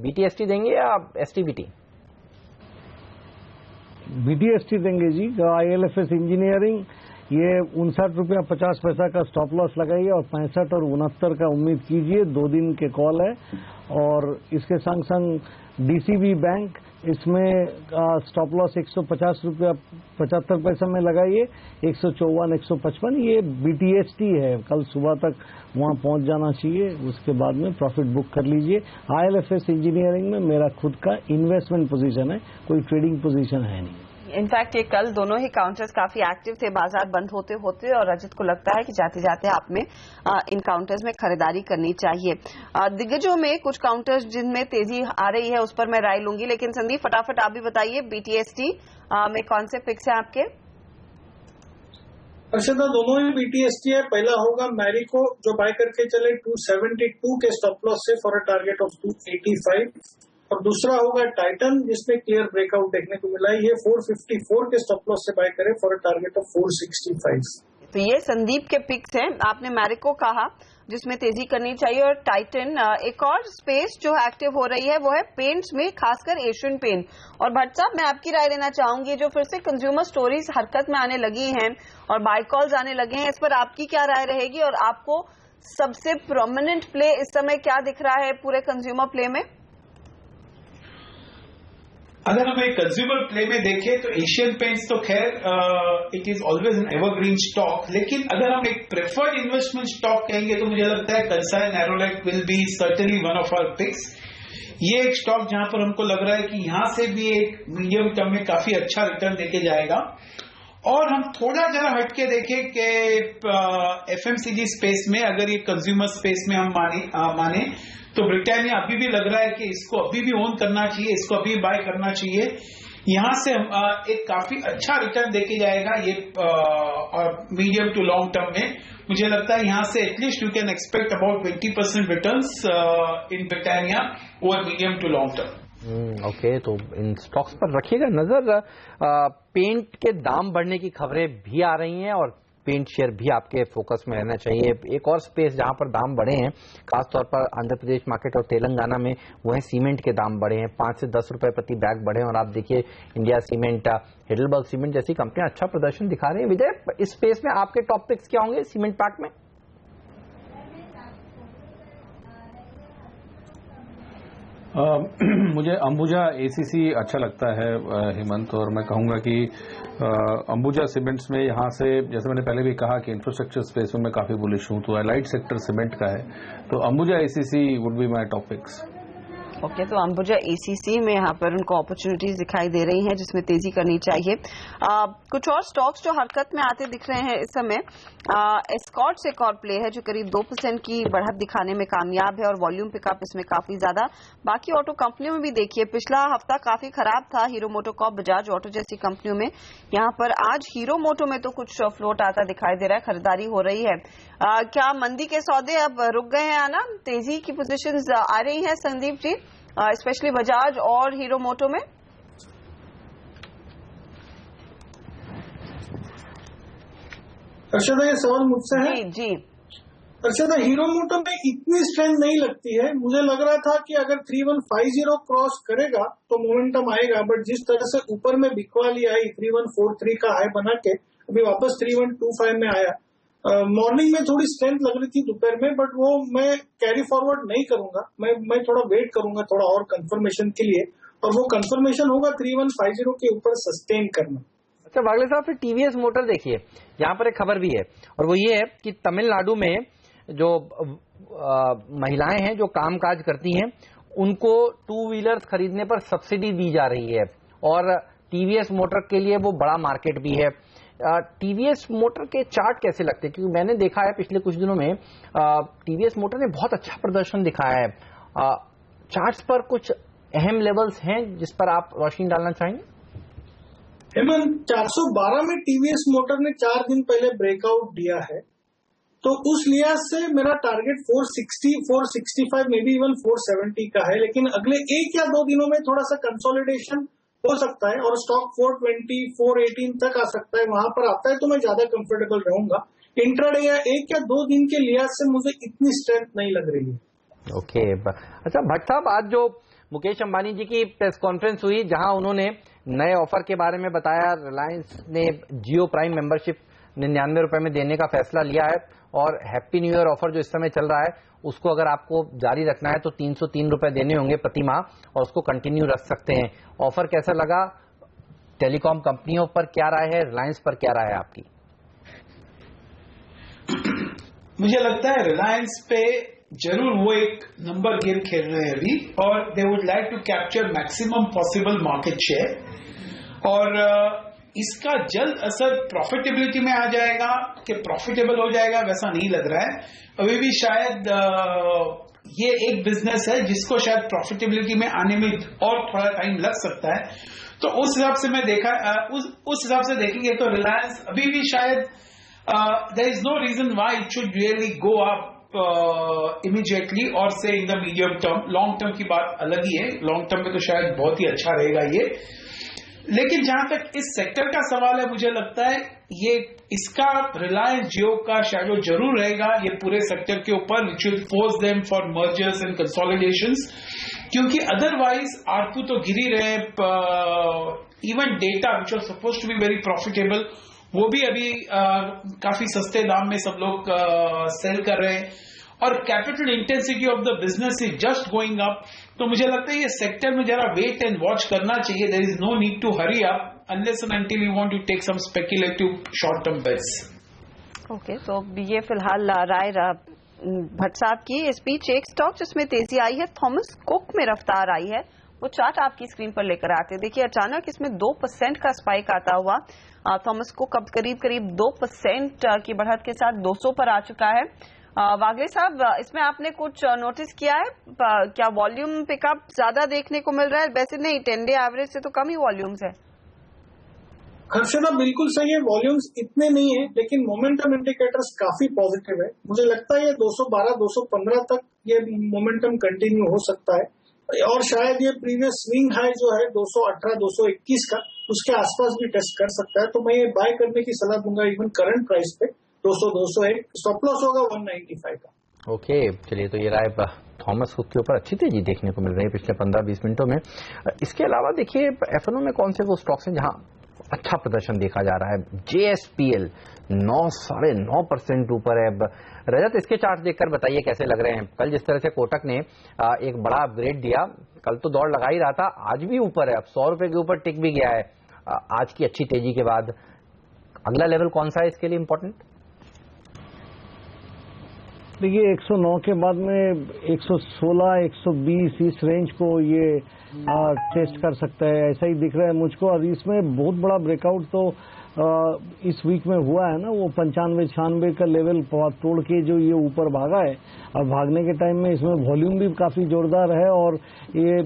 BTST देंगे या STBT? BTST देंगे जी। ILFS इंजीनियरिंग ये 59 रुपया 50 पैसा का स्टॉप लॉस लगाइए और 65 और 69 का उम्मीद कीजिए, 2 दिन के कॉल है। और इसके संग संग DCB बैंक, इसमें स्टॉप लॉस 150 रुपया 75 पैसा में लगाइए, 154 155 ये BTST है, कल सुबह तक वहां पहुंच जाना चाहिए, उसके बाद में प्रॉफिट बुक कर लीजिए। ILFS इंजीनियरिंग में मेरा खुद का इन्वेस्टमेंट पोजीशन है, कोई ट्रेडिंग पोजीशन है नहीं। इनफैक्ट ये कल दोनों ही काउंटर्स काफी एक्टिव थे बाजार बंद होते होते, और रजत को लगता है कि जाते जाते आप में इन काउंटर्स में खरीदारी करनी चाहिए। दिग्गजों में कुछ काउंटर्स जिनमें तेजी आ रही है उस पर मैं राय लूंगी, लेकिन संदीप फटाफट आप भी बताइए BTST में कौन से पिक्स हैं आपके? अर्षदा, दोनों ही BTST है। पहला होगा मैरिको जो बाय करके चले 272 के स्टॉप लॉस से फॉर अ टारगेट ऑफ 285, और दूसरा होगा टाइटन जिसमें क्लियर ब्रेकआउट देखने को मिला है, ये 454 के स्टॉप लॉस से बाय करे फॉर अ टारगेट ऑफ 465। तो ये संदीप के पिक्स हैं। आपने मैरिको कहा जिसमें तेजी करनी चाहिए, और टाइटन। एक और स्पेस जो एक्टिव हो रही है वो है पेंट्स में, खासकर एशियन पेंट। और भट्ट साहब, मैं आपकी राय लेना चाहूंगी, जो फिर से कंज्यूमर स्टोरीज हरकत में आने लगी हैं और बाय कॉल्स आने लगे हैं, इस पर आपकी क्या राय रहेगी? और आपको सबसे प्रोमिनेंट प्ले इस समय क्या दिख रहा है पूरे कंज्यूमर प्ले में? अगर हम एक कंज्यूमर प्ले में देखें तो एशियन पेंट्स तो खैर it is always an evergreen stock, लेकिन अगर हम एक प्रेफर्ड इन्वेस्टमेंट स्टॉक कहेंगे तो मुझे लगता है Kansai Nerolac will be certainly one of our picks. ये एक स्टॉक जहां पर हमको लग रहा है कि यहां से भी एक मीडियम टर्म में काफी अच्छा रिटर्न देके जाएगा। और हम थोड़ा जरा हटके देखें कि FMCG स्पेस में, अगर ये कंज्यूमर स्पेस में हम माने तो ब्रिटानिया अभी भी लग रहा है कि इसको अभी भी ओन करना चाहिए, इसको अभी बाय करना चाहिए। यहां से एक काफी अच्छा रिटर्न देके जाएगा ये मीडियम टू लॉन्ग टर्म में। मुझे लगता है यहां से at least you can expect about 20% returns in Britannia over medium to long term. Okay, तो इन स्टॉक्स पर रखिएगा नजर। पेंट के दाम बढ़ने की खबरें भी आ रही हैं और पेंट शेयर भी आपके फोकस में रहना चाहिए। एक और स्पेस जहां पर दाम बढ़े हैं खासतौर पर आंध्र प्रदेश मार्केट और तेलंगाना में, वो है सीमेंट के दाम बढ़े हैं, 5 से 10 रुपए प्रति बैग बढ़े हैं। और आप देखिए इंडिया सीमेंट, हेडलबर्ग सीमेंट जैसी कंपनियां अच्छा प्रदर्शन दिखा रही हैं। विजय, इस स्पेस में आपके टॉप पिक्स क्या होंगे सीमेंट पैक में? मुझे अंबुजा ACC अच्छा लगता है हेमंत, और मैं कहूंगा कि अंबुजा सीमेंट्स में यहाँ से, जैसे मैंने पहले भी कहा कि इंफ्रास्ट्रक्चर स्पेस में मैं काफी बुलिश हूं, तो लाइट सेक्टर सीमेंट का है, तो Ambuja ACC would be my top picks. Okay, तो अंबुजा ACC में यहाँ पर उनको अपॉर्चुनिटीज दिखाई दे रही हैं जिसमें तेजी करनी चाहिए। कुछ और स्टॉक्स जो हरकत में आते दिख रहे हैं इस समय, एस्कॉर्ट्स एक और प्ले है जो करीब 2% की बढ़त दिखाने में कामयाब है और वॉल्यूम पिकअप इसमें काफी ज्यादा। बाकी ऑटो कंपनियों में भी देखिए, पिछला हफ्ता काफी खराब था हीरो मोटोकॉर्प, बजाज ऑटो जैसी कंपनियों में। यहाँ पर आज हीरो मोटो में तो कुछ फ्लोट आता दिखाई दे रहा है, खरीदारी हो रही है। क्या मंदी के सौदे अब रुक गए हैं आना? तेजी की पोजीशंस आ रही हैं संदीप जी, स्पेशली बजाज और हीरो मोटो में? अर्षदा, ये सवाल मुझसे है? जी। अर्षदा, हीरो मोटो में इतनी स्ट्रेंथ नहीं लगती है। मुझे लग रहा था कि अगर 3150 क्रॉस करेगा तो मोमेंटम आएगा, बट जिस तरह से ऊपर में बिकवाली आई 3143 का हाई बना के अभी वापस 3125 में आया। मॉर्निंग में थोड़ी स्ट्रेंथ लग रही थी दोपहर में, बट वो मैं कैरी फॉरवर्ड नहीं करूंगा। मैं थोड़ा वेट करूंगा थोड़ा और कंफर्मेशन के लिए, और वो कंफर्मेशन होगा 3150 के ऊपर सस्टेन करना। अच्छा वागले साहब, फिर TVS मोटर देखिए, यहाँ पर एक खबर भी है और वो ये है कि तमिलनाडु में जो महिलाएं हैं जो काम काज करती हैं उनको 2 व्हीलर्स खरीदने पर सब्सिडी दी जा रही है, और TVS मोटर के लिए वो बड़ा मार्केट भी है। TVS मोटर के चार्ट कैसे लगते हैं? क्योंकि मैंने देखा है पिछले कुछ दिनों में TVS मोटर ने बहुत अच्छा प्रदर्शन दिखाया है। चार्ट्स पर कुछ अहम लेवल्स हैं जिस पर आप रोशनी डालना चाहेंगे? हेमंत, 412 में TVS मोटर ने 4 दिन पहले ब्रेकआउट दिया है, तो उस लिहाज से मेरा टारगेट 460, 465 मे बी इवन 470 का है, लेकिन अगले 1 या 2 दिनों में थोड़ा सा कंसोलिडेशन हो सकता है और स्टॉक 420, 418 तक आ सकता है। वहां पर आता है तो मैं ज्यादा कंफर्टेबल रहूंगा। इंट्राडे या 1 या 2 दिन के लिहाज से मुझे इतनी स्ट्रेंथ नहीं लग रही है। ओके, अच्छा भट्ट साहब, आज जो मुकेश अंबानी जी की प्रेस कॉन्फ्रेंस हुई जहां उन्होंने नए ऑफर के बारे में बताया, रिलायंस ने जियो प्राइम मेंबरशिप 99 रुपए में देने का फैसला लिया है और हैप्पी न्यू ईयर ऑफर जो इस समय चल रहा है उसको अगर आपको जारी रखना है तो 303 रुपए देने होंगे प्रति माह और उसको कंटिन्यू रख सकते हैं। ऑफर कैसा लगा? टेलीकॉम कंपनियों पर क्या राय है, रिलायंस पर क्या राय है आपकी? मुझे लगता है रिलायंस पे जरूर वो एक नंबर गेम खेल रहे हैं अभी और they would like to capture maximum possible market share और इसका जल्द असर प्रॉफिटेबिलिटी में आ जाएगा कि प्रॉफिटेबल हो जाएगा वैसा नहीं लग रहा है। अभी भी शायद ये एक बिजनेस है जिसको शायद प्रॉफिटेबिलिटी में आने में और थोड़ा टाइम लग सकता है। तो उस हिसाब से मैं उस हिसाब से देखेंगे तो रिलायंस अभी भी शायद there is no reason why it should really go up immediately और से in the medium term. Long term की बात अलग ही है, लॉन्ग टर्म में तो शायद बहुत ही अच्छा रहेगा ये। लेकिन जहां तक इस सेक्टर का सवाल है, मुझे लगता है ये इसका रिलायंस जियो का शैडो जरूर रहेगा ये पूरे सेक्टर के ऊपर, which will force them for mergers and consolidations, क्योंकि अदरवाइज आरपू तो गिर ही रहे। Even data which was supposed to be very profitable वो भी अभी काफी सस्ते दाम में सब लोग सेल कर रहे हैं और capital intensity of the business is just going up. तो मुझे लगता है ये सेक्टर में जरा वेट एंड वॉच करना चाहिए। There is no need to hurry up unless and until you want to take some speculative short term bets. Okay, तो ये फिलहाल राय भट्ट साहब की। इस बीच एक स्टॉक जिसमें तेजी आई है, थॉमस कुक में रफ्तार आई है, वो चार्ट आपकी स्क्रीन पर लेकर आते हैं। देखिए अचानक इसमें 2% का स्पाइक आता हुआ थॉमस कुक अब करीब 2% की बढ़त के साथ 200 पर आ चुका है। वागले साहब, इसमें आपने कुछ नोटिस किया है? क्या वॉल्यूम पिकअप ज्यादा देखने को मिल रहा है? वैसे नहीं, 10 डे एवरेज से तो कम ही वॉल्यूम्स है। खर्शदा बिल्कुल सही है, वॉल्यूम्स इतने नहीं है लेकिन मोमेंटम इंडिकेटर्स काफी पॉजिटिव है। मुझे लगता है ये 212, 215 तक ये मोमेंटम कंटिन्यू हो सकता है और शायद ये प्रीवियस स्विंग हाई जो है 218, 221 का, उसके आसपास भी टेस्ट कर सकता है। तो मैं ये बाय करने की सलाह दूंगा इवन करंट प्राइस पे 200, 201। स्टॉप लॉस होगा 195 का। ओके, चलिए, तो ये राय थॉमस कुक के ऊपर अच्छी तेजी देखने को मिल रही है पिछले 15-20 मिनटों में। इसके अलावा देखिए एफएनओ में कौन से वो स्टॉक्स हैं जहां अच्छा प्रदर्शन देखा जा रहा है? JSPL 9.5% ऊपर है। रजत, इसके चार्ट देखकर बताइए कैसे लग रहे हैं? कल जिस तरह से कोटक ने एक बड़ा अपग्रेड दिया, कल तो दौड़ लगा ही रहा था, आज भी ऊपर है, अब 100 रुपए के ऊपर टिक भी गया है आज की अच्छी तेजी के बाद। अगला लेवल कौन सा है इसके लिए इम्पोर्टेंट? देखिए 109 के बाद में 116, 120 इस रेंज को ये टेस्ट कर सकता है, ऐसा ही दिख रहा है मुझको। और इसमें बहुत बड़ा ब्रेकआउट तो इस वीक में हुआ है ना, वो 95-96 का लेवल तोड़ के जो ये ऊपर भागा है। अब भागने के टाइम में इसमें वॉल्यूम भी काफी जोरदार है और ये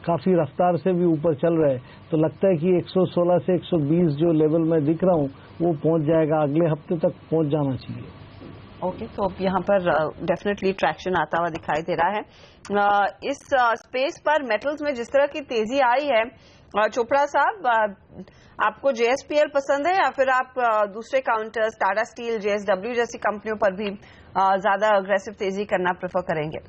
काफी रफ्तार से भी ऊपर चल रहा है। तो लगता है कि 116 से 120 जो लेवल में दिख रहा हूँ वो पहुंच जाएगा, अगले हफ्ते तक पहुंच जाना चाहिए। ओके, तो अब यहाँ पर डेफिनेटली ट्रैक्शन आता हुआ दिखाई दे रहा है। इस स्पेस पर मेटल्स में जिस तरह की तेजी आई है, चोपड़ा साहब, आपको JSPL पसंद है या फिर आप दूसरे काउंटर्स टाटा स्टील, JSW जैसी कंपनियों पर भी ज्यादा अग्रेसिव तेजी करना प्रेफर करेंगे?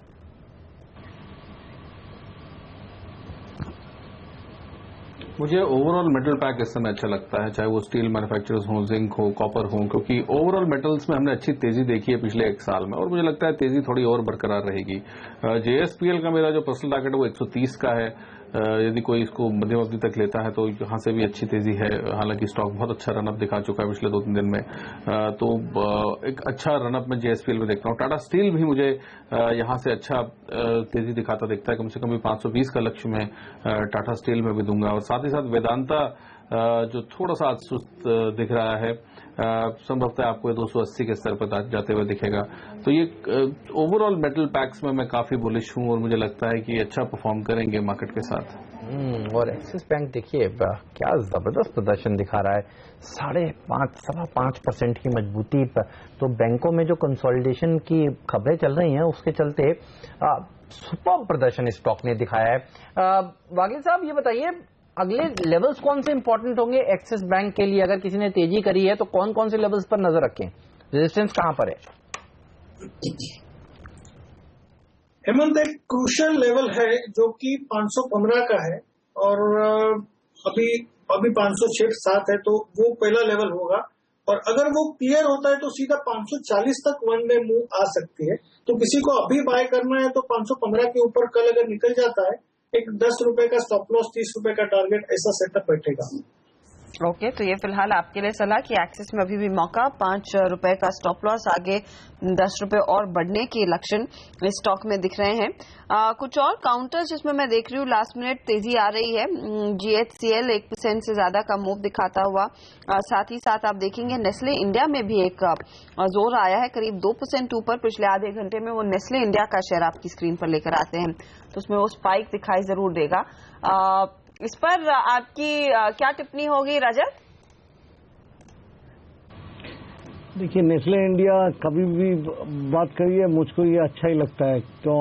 मुझे ओवरऑल मेटल पैक इस समय अच्छा लगता है, चाहे वो स्टील मैन्युफैक्चरर्स हो, जिंक हो, कॉपर हो, क्योंकि ओवरऑल मेटल्स में हमने अच्छी तेजी देखी है पिछले 1 साल में और मुझे लगता है तेजी थोड़ी और बरकरार रहेगी। JSPL का मेरा जो पर्सनल टारगेट है वो 130 का है। यदि कोई इसको मध्यम अवधि तक लेता है तो यहाँ से भी अच्छी तेजी है। हालांकि स्टॉक बहुत अच्छा रनअप दिखा चुका है पिछले 2-3 दिन में, तो एक अच्छा रनअप में JSPL में देखता हूँ। टाटा स्टील भी मुझे यहाँ से अच्छा तेजी दिखाता दिखता है, कम से कम भी 520 का लक्ष्य में टाटा स्टील में भी दूंगा। और साथ ही साथ वेदांता जो थोड़ा सा सुस्त दिख रहा है, संभवतः आपको 280 के स्तर पर जाते हुए दिखेगा। तो ये ओवरऑल मेटल पैक्स में मैं काफी बुलिश हूं और मुझे लगता है कि अच्छा परफॉर्म करेंगे मार्केट के साथ। और एक्सिस बैंक देखिए क्या जबरदस्त प्रदर्शन दिखा रहा है, 5.5% की मजबूती। तो बैंकों में जो कंसोलिडेशन की खबरें चल रही हैं उसके चलते सुपर प्रदर्शन स्टॉक ने दिखाया है। वागिल साहब, ये बताइए अगले लेवल्स कौन से इंपॉर्टेंट होंगे एक्सिस बैंक के लिए? अगर किसी ने तेजी करी है तो कौन कौन से लेवल्स पर नजर रखें, रेजिस्टेंस कहां पर है? हेमंत, एक क्रूशियल लेवल है जो कि 515 का है और अभी 506.7 है, तो वो पहला लेवल होगा। और अगर वो क्लियर होता है तो सीधा 540 तक वन डे मूव आ सकती है। तो किसी को अभी बाय करना है तो 515 के ऊपर कल अगर निकल जाता है, एक 10 रुपए का स्टॉप लॉस, 30 रुपए का टारगेट, ऐसा सेटअप बैठेगा। ओके, तो ये फिलहाल आपके लिए सलाह कि एक्सिस में अभी भी मौका, 5 रुपए का स्टॉप लॉस, आगे 10 रुपए और बढ़ने के लक्षण इस स्टॉक में दिख रहे हैं। कुछ और काउंटर जिसमें मैं देख रही हूँ लास्ट मिनट तेजी आ रही है, GHCL 1% से ज्यादा का मूव दिखाता हुआ। साथ ही साथ आप देखेंगे नेस्ले इंडिया में भी एक जोर आया है, करीब 2% ऊपर पिछले आधे घंटे में। वो नेस्ले इंडिया का शेयर आपकी स्क्रीन पर लेकर आते हैं तो उसमें वो स्पाइक दिखाई जरूर देगा। इस पर आपकी क्या टिप्पणी होगी रजत? देखिए, नेस्ले इंडिया कभी भी बात करिए मुझको ये अच्छा ही लगता है। तो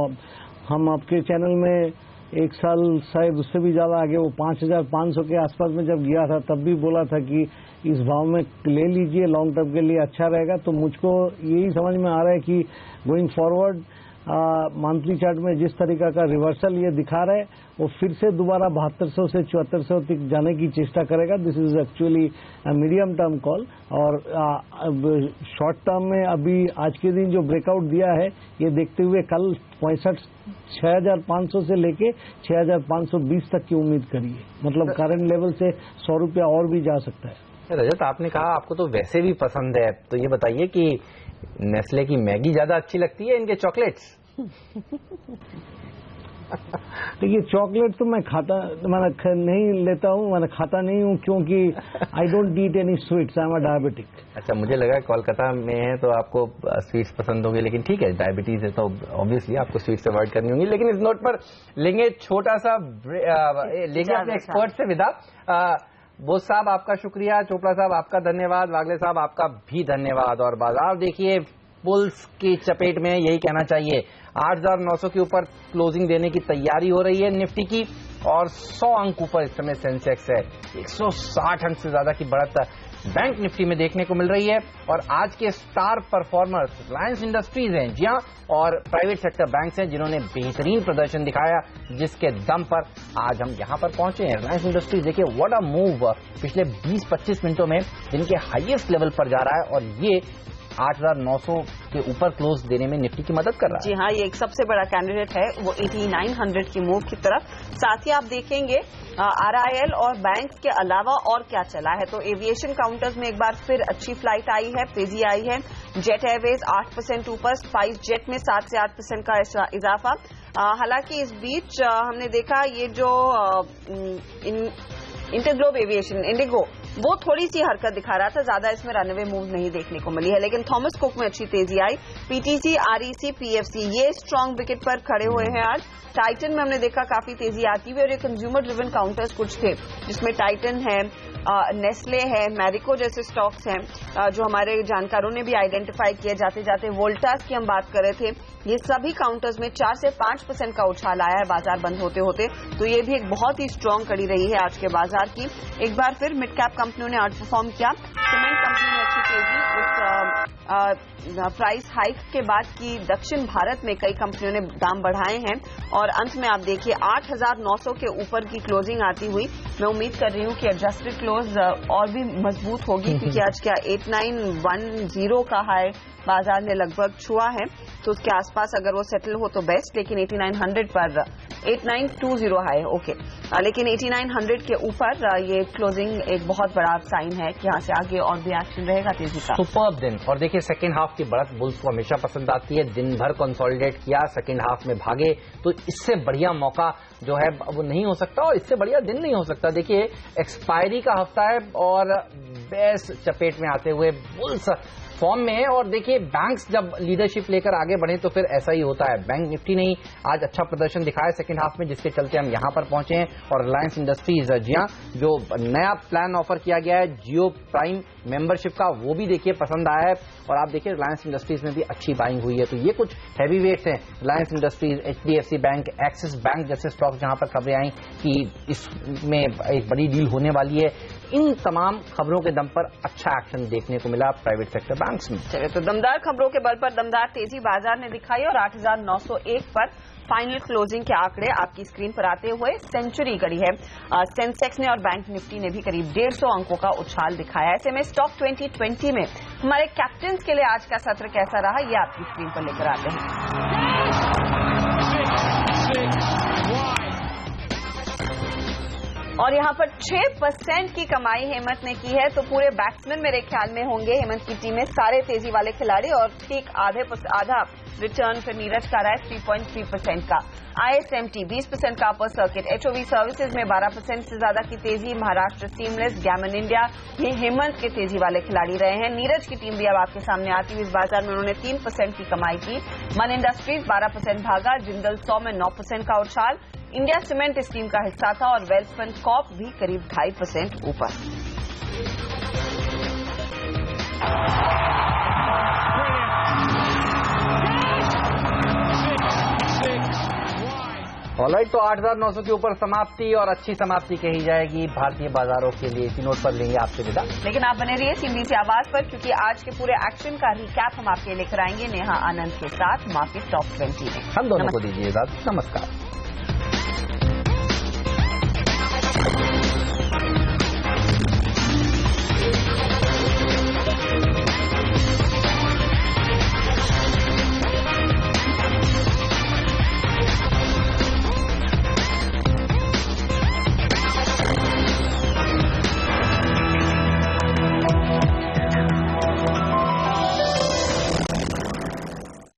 हम आपके चैनल में एक साल शायद उससे भी ज्यादा आगे, वो 5,500 के आसपास में जब गया था तब भी बोला था कि इस भाव में ले लीजिए, लॉन्ग टर्म के लिए अच्छा रहेगा। तो मुझको यही समझ में आ रहा है कि गोइंग फॉरवर्ड मंथली चार्ट में जिस तरीका का रिवर्सल ये दिखा रहा है, वो फिर से दोबारा 7200 से 7400 तक जाने की चेष्टा करेगा। This is actually medium term call. और शॉर्ट टर्म में अभी आज के दिन जो ब्रेकआउट दिया है, ये देखते हुए कल 6500 से लेके 6520 तक की उम्मीद करिए। मतलब करंट लेवल से 100 रुपया और भी जा सकता है। रजत, आपने कहा आपको तो वैसे भी पसंद है, तो ये बताइए कि नेस्ले की मैगी ज्यादा अच्छी लगती है इनके चॉकलेट्स? देखिए, चॉकलेट तो मैं नहीं लेता हूँ, मैंने खाता नहीं हूँ, क्योंकि I don't eat any sweets, I am a diabetic. अच्छा, मुझे लगा कोलकाता में है तो आपको स्वीट्स पसंद होंगे, लेकिन ठीक है, डायबिटीज है तो ऑब्वियसली आपको स्वीट्स अवॉइड करनी होंगी। लेकिन इस नोट पर लेंगे छोटा सा लेंगे अपने एक्सपर्ट से विदा। बोस साहब आपका शुक्रिया, चोपड़ा साहब आपका धन्यवाद, वागले साहब आपका भी धन्यवाद। और बाजार देखिए पुल्स की चपेट में, यही कहना चाहिए। 8,900 के ऊपर क्लोजिंग देने की तैयारी हो रही है निफ्टी की, और 100 अंक ऊपर इस समय सेंसेक्स है। 160 अंक से ज्यादा की बढ़त बैंक निफ्टी में देखने को मिल रही है। और आज के स्टार परफॉर्मर्स रिलायंस इंडस्ट्रीज हैं, जी हां, और प्राइवेट सेक्टर बैंक्स हैं जिन्होंने बेहतरीन प्रदर्शन दिखाया, जिसके दम पर आज हम यहां पर पहुंचे हैं। रिलायंस इंडस्ट्रीज देखिए व्हाट अ मूव, पिछले 20-25 मिनटों में जिनके हाईएस्ट लेवल पर जा रहा है, और ये 8,900 के ऊपर क्लोज देने में निफ्टी की मदद कर रहा है। जी हाँ, ये एक सबसे बड़ा कैंडिडेट है वो 8900 की मूव की तरफ। साथ ही आप देखेंगे RIL और बैंक के अलावा और क्या चला है, तो एविएशन काउंटर्स में एक बार फिर अच्छी फ्लाइट आई है, तेजी आई है। जेट एयरवेज 8% ऊपर, स्पाइस जेट में 7 से 8% का इजाफा। हालांकि इस बीच हमने देखा ये जो इंटरग्लोब एविएशन इंडिगो, वो थोड़ी सी हरकत दिखा रहा था, ज्यादा इसमें रनअवे मूव नहीं देखने को मिली है। लेकिन थॉमस कुक में अच्छी तेजी आई। PTC, REC, PFC ये स्ट्रांग विकेट पर खड़े हुए हैं आज। टाइटन में हमने देखा काफी तेजी आती हुई, और ये कंज्यूमर ड्रिवन काउंटर्स कुछ थे जिसमें टाइटन है, नेस्ले है, मैरिको जैसे स्टॉक्स हैं जो हमारे जानकारों ने भी आइडेंटिफाई किए। जाते जाते वोल्टास की हम बात कर रहे थे, ये सभी काउंटर्स में 4 से 5% का उछाल आया है बाजार बंद होते होते। तो ये भी एक बहुत ही स्ट्रांग कड़ी रही है आज के बाजार की। एक बार फिर मिड कैप कंपनियों ने आउट परफॉर्म किया। सीमेंट कंपनी में अच्छी तेजी, प्राइस हाइक के बाद की दक्षिण भारत में कई कंपनियों ने दाम बढ़ाए हैं। और अंत में आप देखिए 8,900 के ऊपर की क्लोजिंग आती हुई। मैं उम्मीद कर रही हूं कि एडजस्टेड क्लोज और भी मजबूत होगी, क्योंकि आज क्या 8910 का हाई बाजार ने लगभग छुआ है, तो उसके आसपास अगर वो सेटल हो तो बेस्ट। लेकिन 8900 पर 8920 हाई। ओके, लेकिन 8900 के ऊपर ये क्लोजिंग एक बहुत बड़ा साइन है कि यहाँ से आगे और भी एक्शन रहेगा तेजी का। सुपर्ब दिन। और देखिए सेकेंड हाफ की बढ़त बुल्स को हमेशा पसंद आती है। दिन भर कंसोलिडेट किया, सेकेंड हाफ में भागे, तो इससे बढ़िया मौका जो है वो नहीं हो सकता और इससे बढ़िया दिन नहीं हो सकता। देखिए एक्सपायरी का हफ्ता है और बेस चपेट में आते हुए बुल्स फॉर्म में है। और देखिए बैंक्स जब लीडरशिप लेकर आगे बढ़े तो फिर ऐसा ही होता है। बैंक निफ्टी ने आज अच्छा प्रदर्शन दिखाया सेकंड हाफ में, जिसके चलते हम यहां पर पहुंचे हैं। और रिलायंस इंडस्ट्रीज, जी हां, जो नया प्लान ऑफर किया गया है जियो प्राइम मेंबरशिप का, वो भी देखिए पसंद आया है। और आप देखिए रिलायंस इंडस्ट्रीज में भी अच्छी बाइंग हुई है। तो ये कुछ हैवी वेट्स हैं, Reliance industries, HDFC bank, axis bank जैसे स्टॉक जहां पर खबरें आई कि इसमें एक बड़ी डील होने वाली है। इन तमाम खबरों के दम पर अच्छा एक्शन देखने को मिला प्राइवेट सेक्टर बैंक्स में। चलिए, तो दमदार खबरों के बल पर दमदार तेजी बाजार ने दिखाई और 8901 पर फाइनल क्लोजिंग के आंकड़े आपकी स्क्रीन पर आते हुए सेंचुरी गढ़ी है। सेंसेक्स ने और बैंक निफ्टी ने भी करीब 150 अंकों का उछाल दिखाया। ऐसे में स्टॉक 2020 में हमारे कैप्टन्स के लिए आज का सत्र कैसा रहा, ये आपकी स्क्रीन पर लेकर आते हैं। और यहां पर 6% की कमाई हेमंत ने की है। तो पूरे बैट्समैन मेरे ख्याल में होंगे हेमंत की टीम में, सारे तेजी वाले खिलाड़ी, और ठीक आधा रिटर्न फिर नीरज का रहा है 3.3% का। ISMT 20% का अपर सर्किट, HOV सर्विसेज में 12% से ज्यादा की तेजी, महाराष्ट्र सीमलेस, गैमन इंडिया, ये हेमंत के तेजी वाले खिलाड़ी रहे हैं। नीरज की टीम भी अब आपके सामने आती हुई इस बाजार में उन्होंने 3% की कमाई की। मन इंडस्ट्रीज 12% भागा, जिंदल 100 में 9% का उछाल, इंडिया सीमेंट इस टीम का हिस्सा था और वेल्सपन कॉप भी करीब 2.5% ऊपर। ऑलराइट, तो 8900 के ऊपर समाप्ति और अच्छी समाप्ति कही जाएगी भारतीय बाजारों के लिए। इसी नोट पर लेंगे आपसे विदा, लेकिन आप बने रहिए CNBC आवाज पर, क्योंकि आज के पूरे एक्शन का रिकैप हम आपके लेकर आएंगे नेहा आनंद के साथ मार्केट टॉप 20 में। हम दोनों को दीजिए इजाजत, नमस्कार।